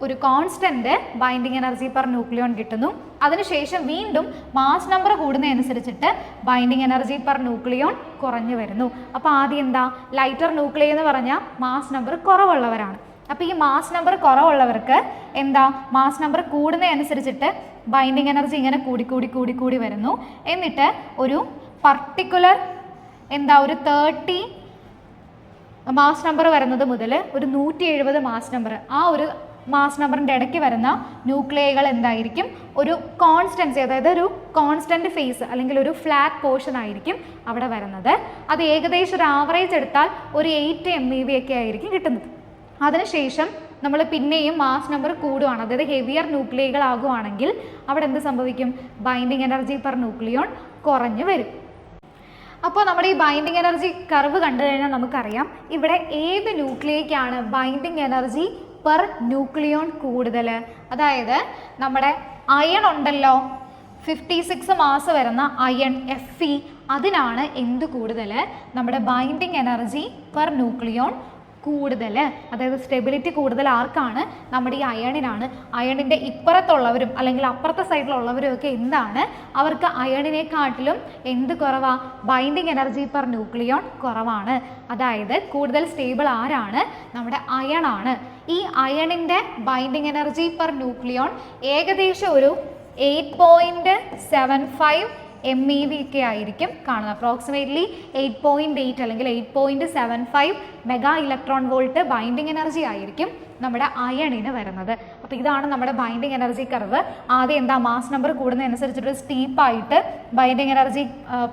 ഒരു constant binding energy per nucleon കിട്ടുന്നു. അതിനുശേഷം വീണ്ടും മാസ് നമ്പർ കൂടുന്നതനുസരിച്ചിട്ട് ബൈൻഡിങ് എനർജി പെർ ന്യൂക്ലിയോൺ കുറഞ്ഞു വരുന്നു. അപ്പോൾ ആദ്യം എന്താ, ലൈറ്റർ ന്യൂക്ലിയർ എന്ന് പറഞ്ഞാൽ മാസ് നമ്പർ കുറവുള്ളവരാണ്. അപ്പോൾ ഈ മാസ് നമ്പർ കുറവുള്ളവർക്ക് എന്താ, മാസ് നമ്പർ കൂടുന്നതനുസരിച്ചിട്ട് ബൈൻഡിങ് എനർജി ഇങ്ങനെ കൂടി വരുന്നു. എന്നിട്ട് ഒരു പർട്ടിക്കുലർ എന്താ ഒരു 30 മാസ് നമ്പർ വരുന്നത് മുതൽ ഒരു 170 മാസ് നമ്പർ, ആ ഒരു മാസ് നമ്പറിൻ്റെ ഇടയ്ക്ക് വരുന്ന ന്യൂക്ലിയകൾ എന്തായിരിക്കും? ഒരു കോൺസ്റ്റൻസി, അതായത് ഒരു കോൺസ്റ്റൻറ്റ് ഫേസ് അല്ലെങ്കിൽ ഒരു ഫ്ലാറ്റ് പോർഷൻ ആയിരിക്കും അവിടെ വരുന്നത്. അത് ഏകദേശം ഒരു ആവറേജ് എടുത്താൽ ഒരു 8 MeV ഒക്കെ ആയിരിക്കും കിട്ടുന്നത്. അതിനുശേഷം നമ്മൾ പിന്നെയും മാസ് നമ്പർ കൂടുകയാണ്, അതായത് ഹെവിയർ ന്യൂക്ലിയകൾ ആകുവാണെങ്കിൽ അവിടെ എന്ത് സംഭവിക്കും? ബൈൻഡിങ് എനർജി പെർ ന്യൂക്ലിയോൺ കുറഞ്ഞു വരും. അപ്പോൾ നമ്മുടെ ഈ ബൈൻഡിങ് എനർജി കർവ് കണ്ടു കഴിഞ്ഞാൽ നമുക്കറിയാം ഇവിടെ ഏത് ന്യൂക്ലിയയ്ക്കാണ് ബൈൻഡിങ് എനർജി പെർ ന്യൂക്ലിയോൺ കൂടുതൽ. അതായത് നമ്മുടെ അയൺ ഉണ്ടല്ലോ, 56 മാസ് വരുന്ന അയൺ Fe, അതിനാണ് എന്ത് കൂടുതൽ? നമ്മുടെ ബൈൻഡിങ് എനർജി പെർ ന്യൂക്ലിയോൺ കൂടുതൽ. അതായത് സ്റ്റെബിലിറ്റി കൂടുതൽ ആർക്കാണ്? നമ്മുടെ ഈ അയണിനാണ്. അയണിൻ്റെ ഇപ്പുറത്തുള്ളവരും അല്ലെങ്കിൽ അപ്പുറത്തെ സൈഡിലുള്ളവരും ഒക്കെ എന്താണ്? അവർക്ക് അയണിനെക്കാട്ടിലും എന്ത് കുറവാണ്? ബൈൻഡിങ് എനർജി പെർ ന്യൂക്ലിയോൺ കുറവാണ്. അതായത് കൂടുതൽ സ്റ്റേബിൾ ആരാണ്? നമ്മുടെ അയണാണ്. ഈ അയണിൻ്റെ ബൈൻഡിങ് എനർജി പെർ ന്യൂക്ലിയോൺ ഏകദേശം ഒരു 8.75 MeV ഒക്കെ ആയിരിക്കും കാണുന്നത്. അപ്രോക്സിമേറ്റ്ലി 8.8 അല്ലെങ്കിൽ 8.75 mega electron volt binding energy ആയിരിക്കും നമ്മുടെ അയണിന് വരുന്നത്. അപ്പോൾ ഇതാണ് നമ്മുടെ ബൈൻഡിങ് എനർജി കർവ്. ആദ്യം എന്താ, മാസ് നമ്പർ കൂടുന്നതനുസരിച്ചിട്ട് സ്റ്റീപ്പായിട്ട് binding energy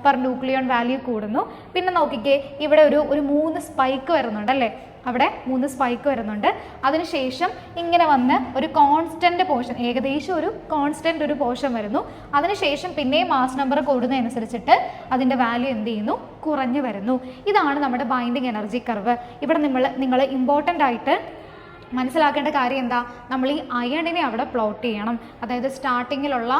per nucleon value കൂടുന്നു. പിന്നെ നോക്കിക്കേ, ഇവിടെ ഒരു 3 സ്പൈക്ക് വരുന്നുണ്ട് അല്ലേ, അവിടെ 3 സ്പൈക്ക് വരുന്നുണ്ട്. അതിനുശേഷം ഇങ്ങനെ വന്ന് ഒരു കോൺസ്റ്റൻറ്റ് പോർഷൻ, ഏകദേശം ഒരു കോൺസ്റ്റൻറ്റ് ഒരു പോർഷൻ വരുന്നു. അതിനുശേഷം പിന്നെയും മാസ് നമ്പർ കൂടുന്നതനുസരിച്ചിട്ട് അതിൻ്റെ വാല്യൂ എന്ത് ചെയ്യുന്നു? കുറഞ്ഞു വരുന്നു. ഇതാണ് നമ്മുടെ ബൈൻഡിങ് എനർജി കർവ്. ഇവിടെ നിങ്ങൾ ഇമ്പോർട്ടൻ്റ് ആയിട്ട് മനസ്സിലാക്കേണ്ട കാര്യം എന്താ, നമ്മൾ ഈ അയണിനെ അവിടെ പ്ലോട്ട് ചെയ്യണം. അതായത് സ്റ്റാർട്ടിങ്ങിലുള്ള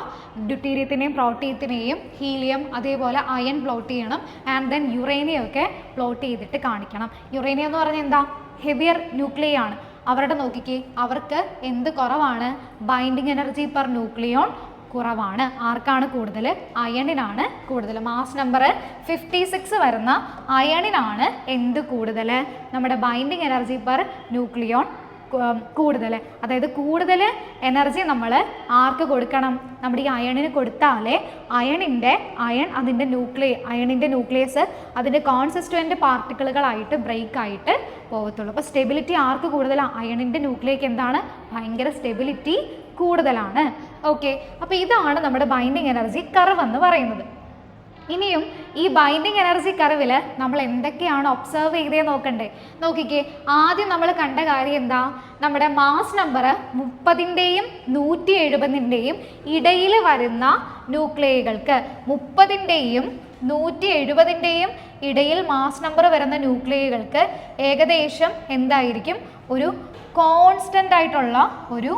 ഡ്യൂട്ടീരിയത്തിനെയും പ്രോട്ടീയത്തിനെയും ഹീലിയം അതേപോലെ അയൺ പ്ലോട്ട് ചെയ്യണം. ആൻഡ് ദെൻ യുറേനിയം ഒക്കെ പ്ലോട്ട് ചെയ്തിട്ട് കാണിക്കണം. യുറേനിയം എന്ന് പറഞ്ഞാൽ എന്താ, ഹെവിയർ ന്യൂക്ലിയർ ആണ്. അവരുടെ നോക്കിക്കേ, അവർക്ക് എന്ത് കുറവാണ്? ബൈൻഡിങ് എനർജി പെർ ന്യൂക്ലിയോൺ കുറവാണ്. ആർക്കാണ് കൂടുതൽ? അയണിനാണ് കൂടുതൽ. മാസ് നമ്പർ 56 വരുന്ന അയണിനാണ് എന്ത് കൂടുതൽ? നമ്മുടെ ബൈൻഡിങ് എനർജി പെർ ന്യൂക്ലിയോൺ കൂടുതൽ. അതായത് കൂടുതൽ എനർജി നമ്മൾ ആർക്ക് കൊടുക്കണം? നമ്മുടെ ഈ അയണിന് കൊടുത്താലേ അയൺ അതിൻ്റെ അയണിൻ്റെ ന്യൂക്ലിയസ് അതിൻ്റെ കോൺസിസ്റ്റുവൻ്റ് പാർട്ടിക്കിളുകളായിട്ട് ബ്രേക്ക് ആയിട്ട് പോകത്തുള്ളൂ. അപ്പോൾ സ്റ്റെബിലിറ്റി ആർക്ക് കൂടുതലാണ്? അയണിൻ്റെ ന്യൂക്ലിയക്ക് എന്താണ്? ഭയങ്കര സ്റ്റെബിലിറ്റി കൂടുതലാണ്. ഓക്കെ, അപ്പോൾ ഇതാണ് നമ്മുടെ ബൈൻഡിങ് എനർജി കർവ് എന്ന് പറയുന്നത്. ഇനിയും ഈ ബൈൻഡിങ് എനർജി കർവിൽ നമ്മൾ എന്തൊക്കെയാണ് ഒബ്സർവ് ചെയ്തേ നോക്കണ്ടേ. നോക്കിക്കേ, ആദ്യം നമ്മൾ കണ്ട കാര്യം എന്താ, നമ്മുടെ മാസ് നമ്പർ 30ൻ്റെയും 170ൻ്റെയും ഇടയിൽ വരുന്ന ന്യൂക്ലിയകൾക്ക്, 30ൻ്റെയും 170ൻ്റെയും ഇടയിൽ മാസ് നമ്പർ വരുന്ന ന്യൂക്ലിയകൾക്ക് ഏകദേശം എന്തായിരിക്കും, ഒരു കോൺസ്റ്റൻ്റ് ആയിട്ടുള്ള ഒരു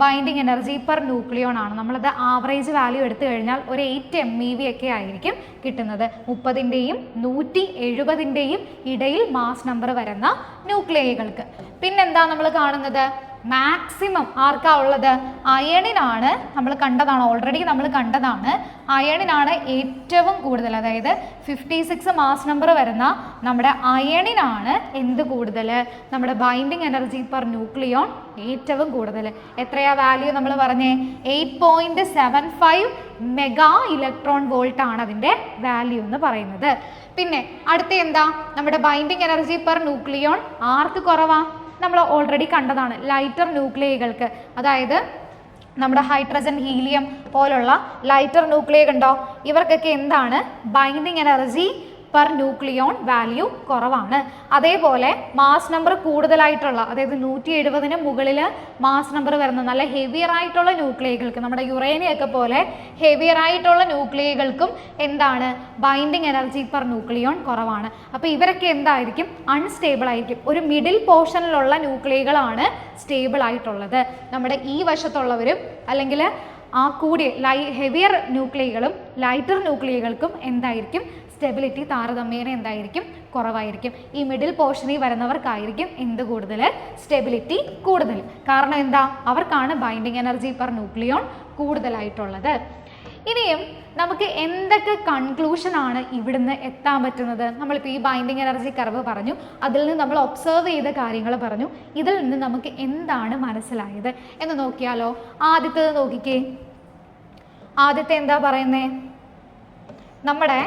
ബൈൻഡിങ് എനർജി പെർ ന്യൂക്ലിയോൺ ആണ്. നമ്മളത് ആവറേജ് വാല്യൂ എടുത്തു കഴിഞ്ഞാൽ ഒരു 8 MeV ഒക്കെ ആയിരിക്കും കിട്ടുന്നത് 30ൻ്റെയും 170ൻ്റെയും ഇടയിൽ മാസ് നമ്പർ വരുന്ന ന്യൂക്ലിയകൾക്ക്. പിന്നെന്താ നമ്മൾ കാണുന്നത്, മാക്സിമം ആർക്കാ ഉള്ളത്, അയണിനാണ്. നമ്മൾ കണ്ടതാണ്, ഓൾറെഡി നമ്മൾ കണ്ടതാണ്, അയണിനാണ് ഏറ്റവും കൂടുതൽ. അതായത് 56 മാസ് നമ്പർ വരുന്ന നമ്മുടെ അയണിനാണ് എന്ത് കൂടുതൽ, നമ്മുടെ ബൈൻഡിങ് എനർജി പെർ ന്യൂക്ലിയോൺ ഏറ്റവും കൂടുതൽ. എത്രയാ വാല്യൂ നമ്മൾ പറഞ്ഞേ, 8.75 മെഗാ ഇലക്ട്രോൺ വോൾട്ട് ആണ് അതിൻ്റെ വാല്യൂ എന്ന് പറയുന്നത്. പിന്നെ അടുത്ത എന്താ, നമ്മുടെ ബൈൻഡിങ് എനർജി പെർ ന്യൂക്ലിയോൺ ആർക്ക് കുറവാ, നമ്മൾ ഓൾറെഡി കണ്ടതാണ്, ലൈറ്റർ ന്യൂക്ലിയകൾക്ക്. അതായത് നമ്മുടെ ഹൈഡ്രജൻ, ഹീലിയം പോലുള്ള ലൈറ്റർ ന്യൂക്ലിയ ഉണ്ടോ, ഇവർക്കൊക്കെ എന്താണ് binding energy per nucleon value കുറവാണ്. അതേപോലെ മാസ് നമ്പർ കൂടുതലായിട്ടുള്ള, അതായത് 170ന് മുകളിൽ മാസ് നമ്പർ വരുന്ന നല്ല ഹെവിയർ ആയിട്ടുള്ള ന്യൂക്ലിയകൾക്ക്, നമ്മുടെ യുറേനിയൊക്കെ പോലെ ഹെവിയർ ആയിട്ടുള്ള ന്യൂക്ലിയകൾക്കും എന്താണ് ബൈൻഡിങ് എനർജി പെർ ന്യൂക്ലിയോൺ കുറവാണ്. അപ്പോൾ ഇവരൊക്കെ എന്തായിരിക്കും, അൺസ്റ്റേബിൾ ആയിരിക്കും. ഒരു മിഡിൽ പോർഷനിലുള്ള ന്യൂക്ലിയകളാണ് സ്റ്റേബിൾ ആയിട്ടുള്ളത്. നമ്മുടെ ഈ വശത്തുള്ളവരും അല്ലെങ്കിൽ ആ കൂടിയ ഹെവിയർ ന്യൂക്ലിയകളും ലൈറ്റർ ന്യൂക്ലിയകൾക്കും എന്തായിരിക്കും, സ്റ്റെബിലിറ്റി താരതമ്യേന എന്തായിരിക്കും, കുറവായിരിക്കും. ഈ മിഡിൽ പോർഷനിൽ വരുന്നവർക്കായിരിക്കും എന്ത് കൂടുതൽ, സ്റ്റെബിലിറ്റി കൂടുതൽ. കാരണം എന്താ, അവർക്കാണ് ബൈൻഡിങ് എനർജി പെർ ന്യൂക്ലിയോൺ കൂടുതലായിട്ടുള്ളത്. ഇനിയും നമുക്ക് എന്തൊക്കെ കൺക്ലൂഷൻ ആണ് ഇവിടുന്ന് എത്താൻ പറ്റുന്നത്. നമ്മളിപ്പോൾ ഈ ബൈൻഡിങ് എനർജി കർവ് പറഞ്ഞു, അതിൽ നിന്ന് നമ്മൾ ഒബ്സർവ് ചെയ്ത കാര്യങ്ങൾ പറഞ്ഞു, ഇതിൽ നിന്ന് നമുക്ക് എന്താണ് മനസ്സിലായത് എന്ന് നോക്കിയാലോ. ആദ്യത്തേത് നോക്കിക്കേ, ആദ്യത്തെ എന്താ പറയുന്നേ, നമ്മുടെ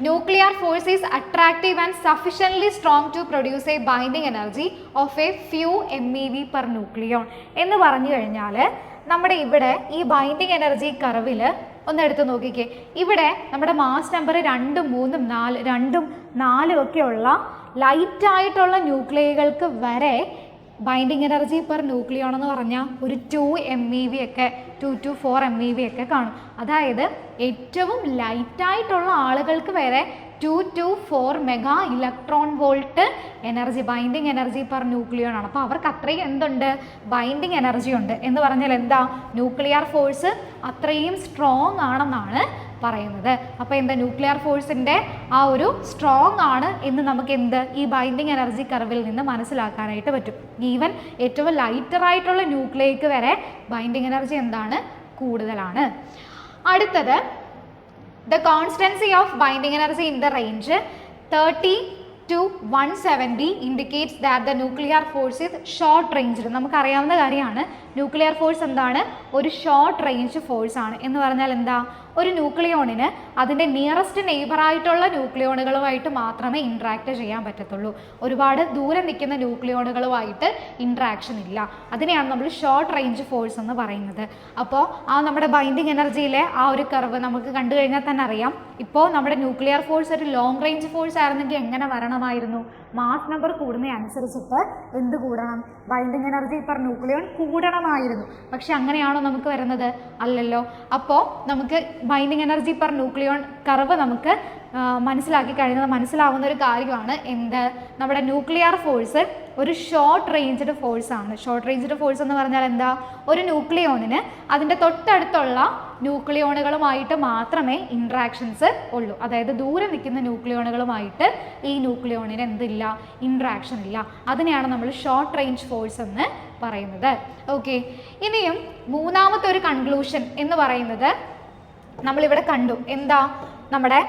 nuclear force is attractive and sufficiently strong to produce a binding energy of a few MeV per nucleon എന്ന് പറഞ്ഞു കഴിഞ്ഞാൽ നമ്മുടെ ഇവിടെ ഈ ബൈൻഡിങ് എനർജി കർവിൽ ഒന്ന് എടുത്ത് നോക്കിക്കേ. ഇവിടെ നമ്മുടെ മാസ് നമ്പർ 2, 3, 4, 2, 4 ഒക്കെയുള്ള ലൈറ്റായിട്ടുള്ള ന്യൂക്ലിയകൾക്ക് വരെ ബൈൻഡിങ് എനർജി പെർ ന്യൂക്ലിയോൺ എന്ന് പറഞ്ഞാൽ ഒരു 2 MeV ഒക്കെ 2 to 4 MeV ഒക്കെ കാണും. അതായത് ഏറ്റവും ലൈറ്റായിട്ടുള്ള ആളുകൾക്ക് വരെ 2 to 4 mega electron volt energy, binding energy per nucleon ആണ്. അപ്പോൾ അവർക്ക് അത്രയും എന്തുണ്ട്, ബൈൻഡിങ് എനർജി ഉണ്ട്. എന്ന് പറഞ്ഞാൽ എന്താ, ന്യൂക്ലിയർ ഫോഴ്സ് അത്രയും സ്ട്രോങ് ആണെന്നാണ് പറയുന്നത്. അപ്പോൾ എന്താ, ന്യൂക്ലിയർ ഫോഴ്സിൻ്റെ ആ ഒരു സ്ട്രോങ് ആണ് എന്ന് നമുക്ക് ഈ ബൈൻഡിങ് എനർജി കർവിൽ നിന്ന് മനസ്സിലാക്കാനായിട്ട് പറ്റും. ഈവൻ ഏറ്റവും ലൈറ്റർ ആയിട്ടുള്ള ന്യൂക്ലിയക്ക് വരെ ബൈൻഡിങ് എനർജി എന്താണ്, കൂടുതലാണ്. അടുത്തത്, the constancy of binding energy in the range 30 to 170 indicates that the nuclear force is short ranged. നമുക്കറിയാവുന്ന കാര്യമാണ്, ന്യൂക്ലിയർ ഫോഴ്സ് എന്താണ്, ഒരു ഷോർട്ട് റേഞ്ച് ഫോഴ്സ് ആണ്. എന്ന് പറഞ്ഞാൽ എന്താ, ഒരു ന്യൂക്ലിയോണിന് അതിൻ്റെ നിയറസ്റ്റ് നെയ്ബറായിട്ടുള്ള ന്യൂക്ലിയോണുകളുമായിട്ട് മാത്രമേ ഇൻട്രാക്ട് ചെയ്യാൻ പറ്റത്തുള്ളൂ. ഒരുപാട് ദൂരെ നിൽക്കുന്ന ന്യൂക്ലിയോണുകളുമായിട്ട് ഇൻട്രാക്ഷൻ ഇല്ല. അതിനെയാണ് നമ്മൾ ഷോർട്ട് റേഞ്ച് ഫോഴ്സ് എന്ന് പറയുന്നത്. അപ്പോൾ ആ നമ്മുടെ ബൈൻഡിങ് എനർജിയിലെ ആ ഒരു കർവ് നമുക്ക് കണ്ടു കഴിഞ്ഞാൽ തന്നെ അറിയാം. ഇപ്പോൾ നമ്മുടെ ന്യൂക്ലിയർ ഫോഴ്സ് ഒരു ലോങ് റേഞ്ച് ഫോഴ്സ് ആയിരുന്നെങ്കിൽ എങ്ങനെ വരണമായിരുന്നു, മാസ് നമ്പർ കൂടുന്നതനുസരിച്ചിട്ട് എന്ത് കൂടണം, ബൈൻഡിങ് എനർജി പെർ ന്യൂക്ലിയോൺ കൂടണമായിരുന്നു. പക്ഷെ അങ്ങനെയാണോ നമുക്ക് വരുന്നത്, അല്ലല്ലോ. അപ്പോൾ നമുക്ക് binding energy per nucleon curve നമുക്ക് മനസ്സിലാക്കി കഴിഞ്ഞാൽ മനസ്സിലാവുന്ന ഒരു കാര്യമാണ് എന്ത്, നമ്മുടെ ന്യൂക്ലിയർ ഫോഴ്സ് ഒരു ഷോർട്ട് റേഞ്ച്ഡ് ഫോഴ്സ് ആണ്. ഷോർട്ട് റേഞ്ച്ഡ് ഫോഴ്സ് എന്ന് പറഞ്ഞാൽ എന്താ, ഒരു ന്യൂക്ലിയോണിന് അതിൻ്റെ തൊട്ടടുത്തുള്ള ന്യൂക്ലിയോണുകളുമായിട്ട് മാത്രമേ ഇൻട്രാക്ഷൻസ് ഉള്ളൂ. അതായത് ദൂരെ നിൽക്കുന്ന ന്യൂക്ലിയോണുകളുമായിട്ട് ഈ ന്യൂക്ലിയോണിന് എന്തില്ല, ഇൻട്രാക്ഷൻ ഇല്ല. അതിനെയാണ് നമ്മൾ ഷോർട്ട് റേഞ്ച് ഫോഴ്സ് എന്ന് പറയുന്നത്. ഓക്കെ, ഇനിയും മൂന്നാമത്തെ ഒരു കൺക്ലൂഷൻ എന്ന് പറയുന്നത് നമ്മളിവിടെ കണ്ടു. എന്താ, നമ്മുടെ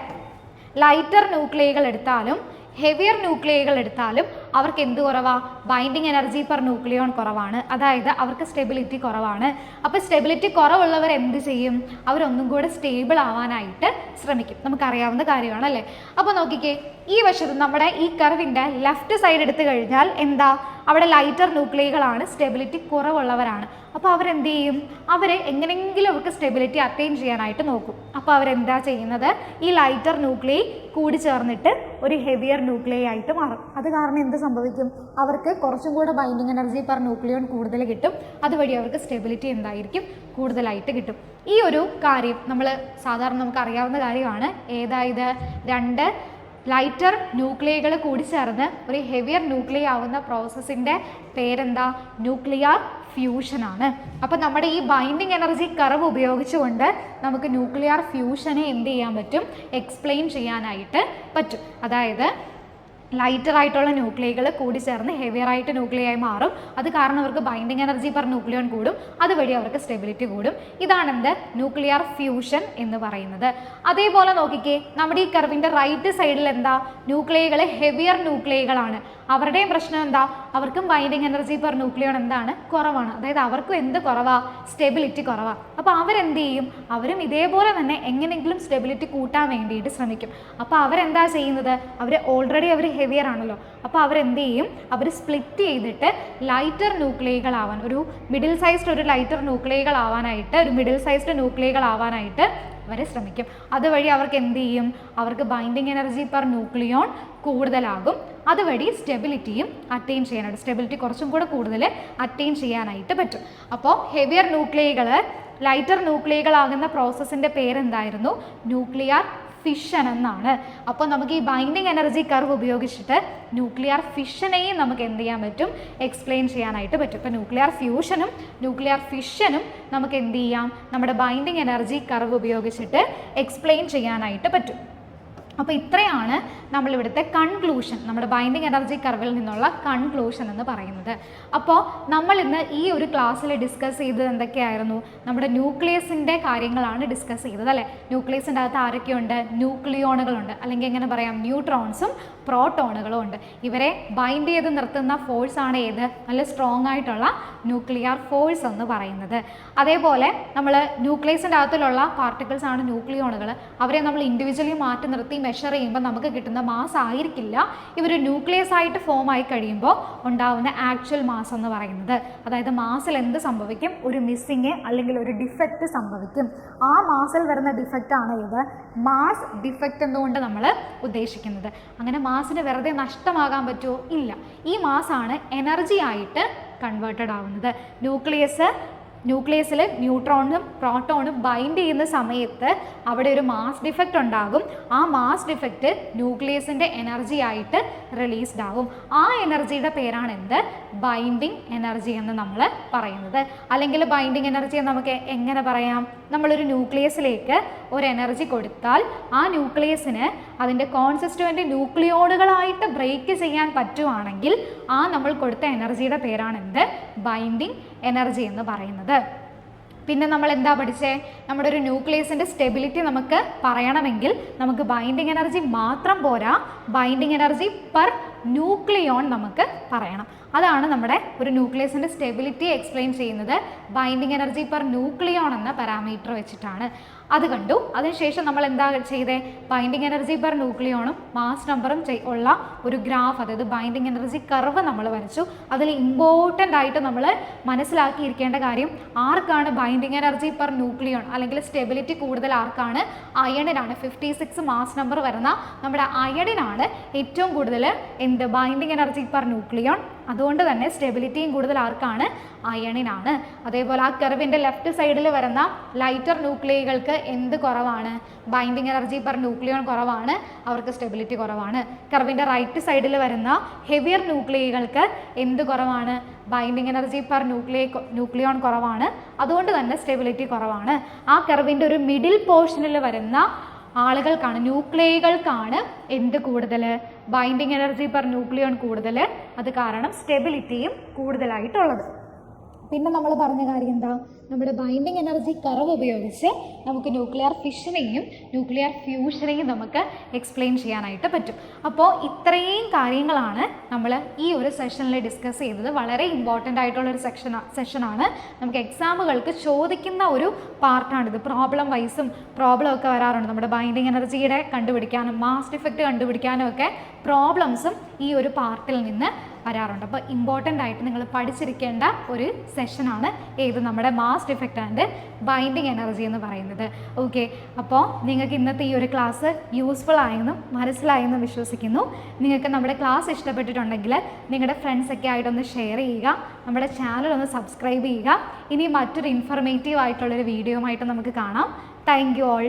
ലൈറ്റർ ന്യൂക്ലിയകൾ എടുത്താലും ഹെവിയർ ന്യൂക്ലിയകൾ എടുത്താലും അവർക്ക് എന്ത് കുറവാ, ബൈൻഡിങ് എനർജി പെർ ന്യൂക്ലിയോൺ കുറവാണ്, അതായത് അവർക്ക് സ്റ്റെബിലിറ്റി കുറവാണ്. അപ്പോൾ സ്റ്റെബിലിറ്റി കുറവുള്ളവർ എന്ത് ചെയ്യും? അവരൊന്നും കൂടെ സ്റ്റേബിൾ ആവാനായിട്ട് ശ്രമിക്കും. നമുക്കറിയാവുന്ന കാര്യമാണ് അല്ലേ? അപ്പോൾ നോക്കിക്കേ, ഈ വശത്ത് നമ്മുടെ ഈ കർവിൻ്റെ ലെഫ്റ്റ് സൈഡ് എടുത്തു കഴിഞ്ഞാൽ എന്താ, അവിടെ ലൈറ്റർ ന്യൂക്ലിയകളാണ്, സ്റ്റെബിലിറ്റി കുറവുള്ളവരാണ്. അപ്പോൾ അവരെന്ത് ചെയ്യും? അവർ എങ്ങനെയെങ്കിലും അവർക്ക് സ്റ്റെബിലിറ്റി അറ്റൈൻ ചെയ്യാനായിട്ട് നോക്കും. അപ്പോൾ അവരെന്താ ചെയ്യുന്നത്? ഈ ലൈറ്റർ ന്യൂക്ലിയൈ കൂടി ചേർന്നിട്ട് ഒരു ഹെവിയർ ന്യൂക്ലിയൈ ആയിട്ട് മാറും. അത് കാരണം എന്ത് സംഭവിക്കും? അവർക്ക് കുറച്ചും കൂടെ ബൈൻഡിങ് എനർജി പെർ ന്യൂക്ലിയോൺ കൂടുതൽ കിട്ടും. അതുവഴി അവർക്ക് സ്റ്റെബിലിറ്റി എന്തായിരിക്കും? കൂടുതലായിട്ട് കിട്ടും. ഈ ഒരു കാര്യം നമ്മൾ സാധാരണ നമുക്ക് അറിയാവുന്ന കാര്യമാണ്. ഏതായത് രണ്ട് ലൈറ്റർ ന്യൂക്ലിയകൾ കൂടി ചേർന്ന് ഒരു ഹെവിയർ ന്യൂക്ലിയ ആവുന്ന പ്രോസസ്സിൻ്റെ പേരെന്താ? ന്യൂക്ലിയർ ഫ്യൂഷൻ ആണ്. അപ്പോൾ നമ്മുടെ ഈ ബൈൻഡിങ് എനർജി കർവ് ഉപയോഗിച്ചുകൊണ്ട് നമുക്ക് ന്യൂക്ലിയർ ഫ്യൂഷനെ എന്ത് ചെയ്യാൻ പറ്റും? എക്സ്പ്ലെയിൻ ചെയ്യാനായിട്ട് പറ്റും. അതായത് ലൈറ്റർ ആയിട്ടുള്ള ന്യൂക്ലിയകൾ കൂടി ചേർന്ന് ഹെവിയർ ആയിട്ട് ന്യൂക്ലിയായി മാറും. അത് കാരണം അവർക്ക് ബൈൻഡിങ് എനർജി പെർ ന്യൂക്ലിയോൺ കൂടും. അതുവഴി അവർക്ക് സ്റ്റെബിലിറ്റി കൂടും. ഇതാണ് എന്ത്? ന്യൂക്ലിയർ ഫ്യൂഷൻ എന്ന് പറയുന്നത്. അതേപോലെ നോക്കിക്കേ, നമ്മുടെ ഈ കർവിൻ്റെ റൈറ്റ് സൈഡിൽ എന്താ? ന്യൂക്ലിയകൾ ഹെവിയർ ന്യൂക്ലിയകളാണ്. അവരുടെയും പ്രശ്നം എന്താ? അവർക്കും ബൈൻഡിങ് എനർജി പെർ ന്യൂക്ലിയോൺ എന്താണ്? കുറവാണ്. അതായത് അവർക്കും എന്ത് കുറവാ? സ്റ്റെബിലിറ്റി കുറവാ. അപ്പോൾ അവരെന്ത് ചെയ്യും? അവരും ഇതേപോലെ തന്നെ എങ്ങനെയെങ്കിലും സ്റ്റെബിലിറ്റി കൂട്ടാൻ വേണ്ടിയിട്ട് ശ്രമിക്കും. അപ്പോൾ അവരെന്താ ചെയ്യുന്നത്? ഓൾറെഡി അവർ ഹെവിയർ ആണല്ലോ. അപ്പോൾ അവരെന്ത് ചെയ്യും? അവർ സ്പ്ലിറ്റ് ചെയ്തിട്ട് ലൈറ്റർ ന്യൂക്ലിയകളാവാൻ, ഒരു മിഡിൽ സൈസ്ഡ് ഒരു ലൈറ്റർ ന്യൂക്ലിയകളാവാനായിട്ട്, ഒരു മിഡിൽ സൈസ്ഡ് ന്യൂക്ലിയകളാവാനായിട്ട് അവരെ ശ്രമിക്കും. അതുവഴി അവർക്ക് എന്ത് ചെയ്യും? അവർക്ക് ബൈൻഡിങ് എനർജി പെർ ന്യൂക്ലിയോൺ കൂടുതലാകും. അതുവഴി സ്റ്റെബിലിറ്റിയും അറ്റൈൻ ചെയ്യാനായിട്ട്, സ്റ്റെബിലിറ്റി കുറച്ചും കൂടെ കൂടുതൽ അറ്റൈൻ ചെയ്യാനായിട്ട് പറ്റും. അപ്പോൾ ഹെവിയർ ന്യൂക്ലിയകൾ ലൈറ്റർ ന്യൂക്ലിയകളാകുന്ന പ്രോസസ്സിൻ്റെ പേരെന്തായിരുന്നു? ന്യൂക്ലിയർ ഫിഷൻ എന്നാണ്. അപ്പോൾ നമുക്ക് ഈ ബൈൻഡിങ് എനർജി കർവ് ഉപയോഗിച്ചിട്ട് ന്യൂക്ലിയർ ഫിഷനെയും നമുക്ക് എന്ത് ചെയ്യാൻ പറ്റും? എക്സ്പ്ലെയിൻ ചെയ്യാനായിട്ട് പറ്റും. ഇപ്പോൾ ന്യൂക്ലിയർ ഫ്യൂഷനും ന്യൂക്ലിയർ ഫിഷനും നമുക്ക് എന്ത് ചെയ്യാം? നമ്മുടെ ബൈൻഡിങ് എനർജി കർവ് ഉപയോഗിച്ചിട്ട് എക്സ്പ്ലെയിൻ ചെയ്യാനായിട്ട് പറ്റും. അപ്പോൾ ഇത്രയാണ് നമ്മളിവിടുത്തെ കൺക്ലൂഷൻ, നമ്മുടെ ബൈൻഡിങ് എനർജി കർവിൽ നിന്നുള്ള കൺക്ലൂഷൻ എന്ന് പറയുന്നത്. അപ്പോൾ നമ്മൾ ഇന്ന് ഈ ഒരു ക്ലാസ്സിൽ ഡിസ്കസ് ചെയ്തത് എന്തൊക്കെയായിരുന്നു? നമ്മുടെ ന്യൂക്ലിയസിൻ്റെ കാര്യങ്ങളാണ് ഡിസ്കസ് ചെയ്തത് അല്ലേ? ന്യൂക്ലിയസിൻ്റെ അകത്ത് ആരൊക്കെയുണ്ട്? ന്യൂക്ലിയോണുകളുണ്ട്, അല്ലെങ്കിൽ എങ്ങനെ പറയാം? ന്യൂട്രോൺസും പ്രോട്ടോണുകളും ഉണ്ട്. ഇവരെ ബൈൻഡ് ചെയ്ത് നിർത്തുന്ന ഫോഴ്സാണ് ഏത്? നല്ല സ്ട്രോങ് ആയിട്ടുള്ള ന്യൂക്ലിയർ ഫോഴ്സ് എന്ന് പറയുന്നത്. അതേപോലെ നമ്മൾ ന്യൂക്ലിയസിൻ്റെ അകത്തിലുള്ള പാർട്ടിക്കിൾസ് ആണ് ന്യൂക്ലിയോണുകൾ. അവരെ നമ്മൾ ഇൻഡിവിജ്വലി മാറ്റി നിർത്തി മെഷർ ചെയ്യുമ്പോൾ നമുക്ക് കിട്ടുന്ന മാസ് ആയിരിക്കില്ല ഇവർ ന്യൂക്ലിയസ് ആയിട്ട് ഫോം ആയി കഴിയുമ്പോൾ ഉണ്ടാവുന്ന ആക്ച്വൽ മാസ് എന്ന് പറയുന്നത്. അതായത് മാസിൽ എന്ത് സംഭവിക്കും? ഒരു മിസ്സിങ് അല്ലെങ്കിൽ ഒരു ഡിഫക്റ്റ് സംഭവിക്കും. ആ മാസിൽ വരുന്ന ഡിഫക്റ്റ് ആണ് ഇത് മാസ് ഡിഫക്റ്റ് എന്നുകൊണ്ട് നമ്മൾ ഉദ്ദേശിക്കുന്നത്. അങ്ങനെ മാസിന് വെറുതെ നഷ്ടമാകാൻ പറ്റുമോ? ഇല്ല. ഈ മാസാണ് എനർജി ആയിട്ട് കൺവേർട്ടഡ് ആവുന്നത്. ന്യൂക്ലിയസിൽ ന്യൂട്രോണും പ്രോട്ടോണും ബൈൻഡ് ചെയ്യുന്ന സമയത്ത് അവിടെ ഒരു മാസ് ഡിഫക്റ്റ് ഉണ്ടാകും. ആ മാസ് ഡിഫക്റ്റ് ന്യൂക്ലിയസിൻ്റെ എനർജി ആയിട്ട് റിലീസ്ഡ് ആകും. ആ എനർജിയുടെ പേരാണ് എന്ത്? ബൈൻഡിങ് എനർജി എന്ന് നമ്മൾ പറയുന്നത്. അല്ലെങ്കിൽ ബൈൻഡിങ് എനർജിയെ നമുക്ക് എങ്ങനെ പറയാം? നമ്മളൊരു ന്യൂക്ലിയസിലേക്ക് ഒരു എനർജി കൊടുത്താൽ ആ ന്യൂക്ലിയസിന് അതിൻ്റെ കോൺസിസ്റ്റുവൻ്റ് ന്യൂക്ലിയോണുകളായിട്ട് ബ്രേക്ക് ചെയ്യാൻ പറ്റുവാണെങ്കിൽ ആ നമ്മൾ കൊടുത്ത എനർജിയുടെ പേരാണ് എന്ത്? ബൈൻഡിങ് എനർജി എന്ന് പറയുന്നത്. പിന്നെ നമ്മൾ എന്താ പഠിച്ചേ? നമ്മുടെ ഒരു ന്യൂക്ലിയസിൻ്റെ സ്റ്റെബിലിറ്റി നമുക്ക് പറയണമെങ്കിൽ നമുക്ക് ബൈൻഡിങ് എനർജി മാത്രം പോരാ, ബൈൻഡിങ് എനർജി പെർ ന്യൂക്ലിയോൺ നമുക്ക് പറയണം. അതാണ് നമ്മുടെ ഒരു ന്യൂക്ലിയസിൻ്റെ സ്റ്റെബിലിറ്റി എക്സ്പ്ലെയിൻ ചെയ്യുന്നത് ബൈൻഡിങ് എനർജി പെർ ന്യൂക്ലിയോൺ എന്ന പാരാമീറ്റർ വെച്ചിട്ടാണ്. അത് കണ്ടു. അതിനുശേഷം നമ്മൾ എന്താ ചെയ്തേ? ബൈൻഡിങ് എനർജി പെർ ന്യൂക്ലിയോണും മാസ് നമ്പറും ഉള്ള ഒരു ഗ്രാഫ്, അതായത് ബൈൻഡിങ് എനർജി കർവ് നമ്മൾ വരച്ചു. അതിൽ ഇമ്പോർട്ടൻ്റ് ആയിട്ട് നമ്മൾ മനസ്സിലാക്കിയിരിക്കേണ്ട കാര്യം, ആർക്കാണ് ബൈൻഡിങ് എനർജി പെർ ന്യൂക്ലിയോൺ അല്ലെങ്കിൽ സ്റ്റെബിലിറ്റി കൂടുതൽ ആർക്കാണ്? അയണിനാണ്. 56 മാസ് നമ്പർ വരുന്ന നമ്മുടെ അയണിനാണ് ഏറ്റവും കൂടുതൽ എന്ത്? Binding energy per nucleon. അതുകൊണ്ട് തന്നെ സ്റ്റെബിലിറ്റിയും കൂടുതൽ ആർക്കാണ്? അയണിനാണ്. അതേപോലെ ആ കർവിൻ്റെ ലെഫ്റ്റ് സൈഡിൽ വരുന്ന ലൈറ്റർ ന്യൂക്ലിയകൾക്ക് എന്ത് കുറവാണ്? ബൈൻഡിങ് എനർജി പെർ ന്യൂക്ലിയോൺ കുറവാണ്, അവർക്ക് സ്റ്റെബിലിറ്റി കുറവാണ്. കർവിൻ്റെ റൈറ്റ് സൈഡിൽ വരുന്ന ഹെവിയർ ന്യൂക്ലിയകൾക്ക് എന്ത് കുറവാണ്? ബൈൻഡിങ് എനർജി പെർ ന്യൂക്ലിയോൺ കുറവാണ്, അതുകൊണ്ട് തന്നെ സ്റ്റെബിലിറ്റി കുറവാണ്. ആ കർവിൻ്റെ ഒരു മിഡിൽ പോർഷനിൽ വരുന്ന ആളുകൾക്കാണ്, ന്യൂക്ലിയകൾക്കാണ് എന്ത് കൂടുതൽ? ബൈൻഡിങ് എനർജി പെർ ന്യൂക്ലിയോൺ കൂടുതൽ. അത് കാരണം സ്റ്റെബിലിറ്റിയും കൂടുതലായിട്ടുള്ളത്. പിന്നെ നമ്മൾ പറഞ്ഞ കാര്യം എന്താ, നമ്മുടെ ബൈൻഡിങ് എനർജി കർവ് ഉപയോഗിച്ച് നമുക്ക് ന്യൂക്ലിയർ ഫിഷനെയും ന്യൂക്ലിയർ ഫ്യൂഷനെയും നമുക്ക് എക്സ്പ്ലെയിൻ ചെയ്യാനായിട്ട് പറ്റും. അപ്പോൾ ഇത്രയും കാര്യങ്ങളാണ് നമ്മൾ ഈ ഒരു സെഷനിൽ ഡിസ്കസ് ചെയ്തത്. വളരെ ഇമ്പോർട്ടൻ്റ് ആയിട്ടുള്ളൊരു സെഷനാണ്. നമുക്ക് എക്സാമുകൾക്ക് ചോദിക്കുന്ന ഒരു പാർട്ടാണിത്. പ്രോബ്ലം വൈസും പ്രോബ്ലം ഒക്കെ വരാറുണ്ട്. നമ്മുടെ ബൈൻഡിങ് എനർജിയുടെ കണ്ടുപിടിക്കാനും മാസ് ഡിഫക്റ്റ് കണ്ടുപിടിക്കാനും ഒക്കെ പ്രോബ്ലംസും ഈ ഒരു പാർട്ടിൽ നിന്ന് വരാറുണ്ട്. അപ്പോൾ ഇമ്പോർട്ടൻ്റ് ആയിട്ട് നിങ്ങൾ പഠിച്ചിരിക്കേണ്ട ഒരു സെഷനാണ് ഏത്, നമ്മുടെ mass defect and binding energy എന്ന് പറയുന്നത്. ഓക്കെ, അപ്പോൾ നിങ്ങൾക്ക് ഇന്നത്തെ ഈ ഒരു ക്ലാസ് യൂസ്ഫുൾ ആയെന്നും മനസ്സിലായെന്നും വിശ്വസിക്കുന്നു. നിങ്ങൾക്ക് നമ്മുടെ ക്ലാസ് ഇഷ്ടപ്പെട്ടിട്ടുണ്ടെങ്കിൽ നിങ്ങളുടെ ഫ്രണ്ട്സൊക്കെ ആയിട്ടൊന്ന് ഷെയർ ചെയ്യുക, നമ്മുടെ ചാനൽ ഒന്ന് സബ്സ്ക്രൈബ് ചെയ്യുക. ഇനി മറ്റൊരു ഇൻഫർമേറ്റീവ് ആയിട്ടുള്ളൊരു വീഡിയോ ആയിട്ട് നമുക്ക് കാണാം. Thank you all.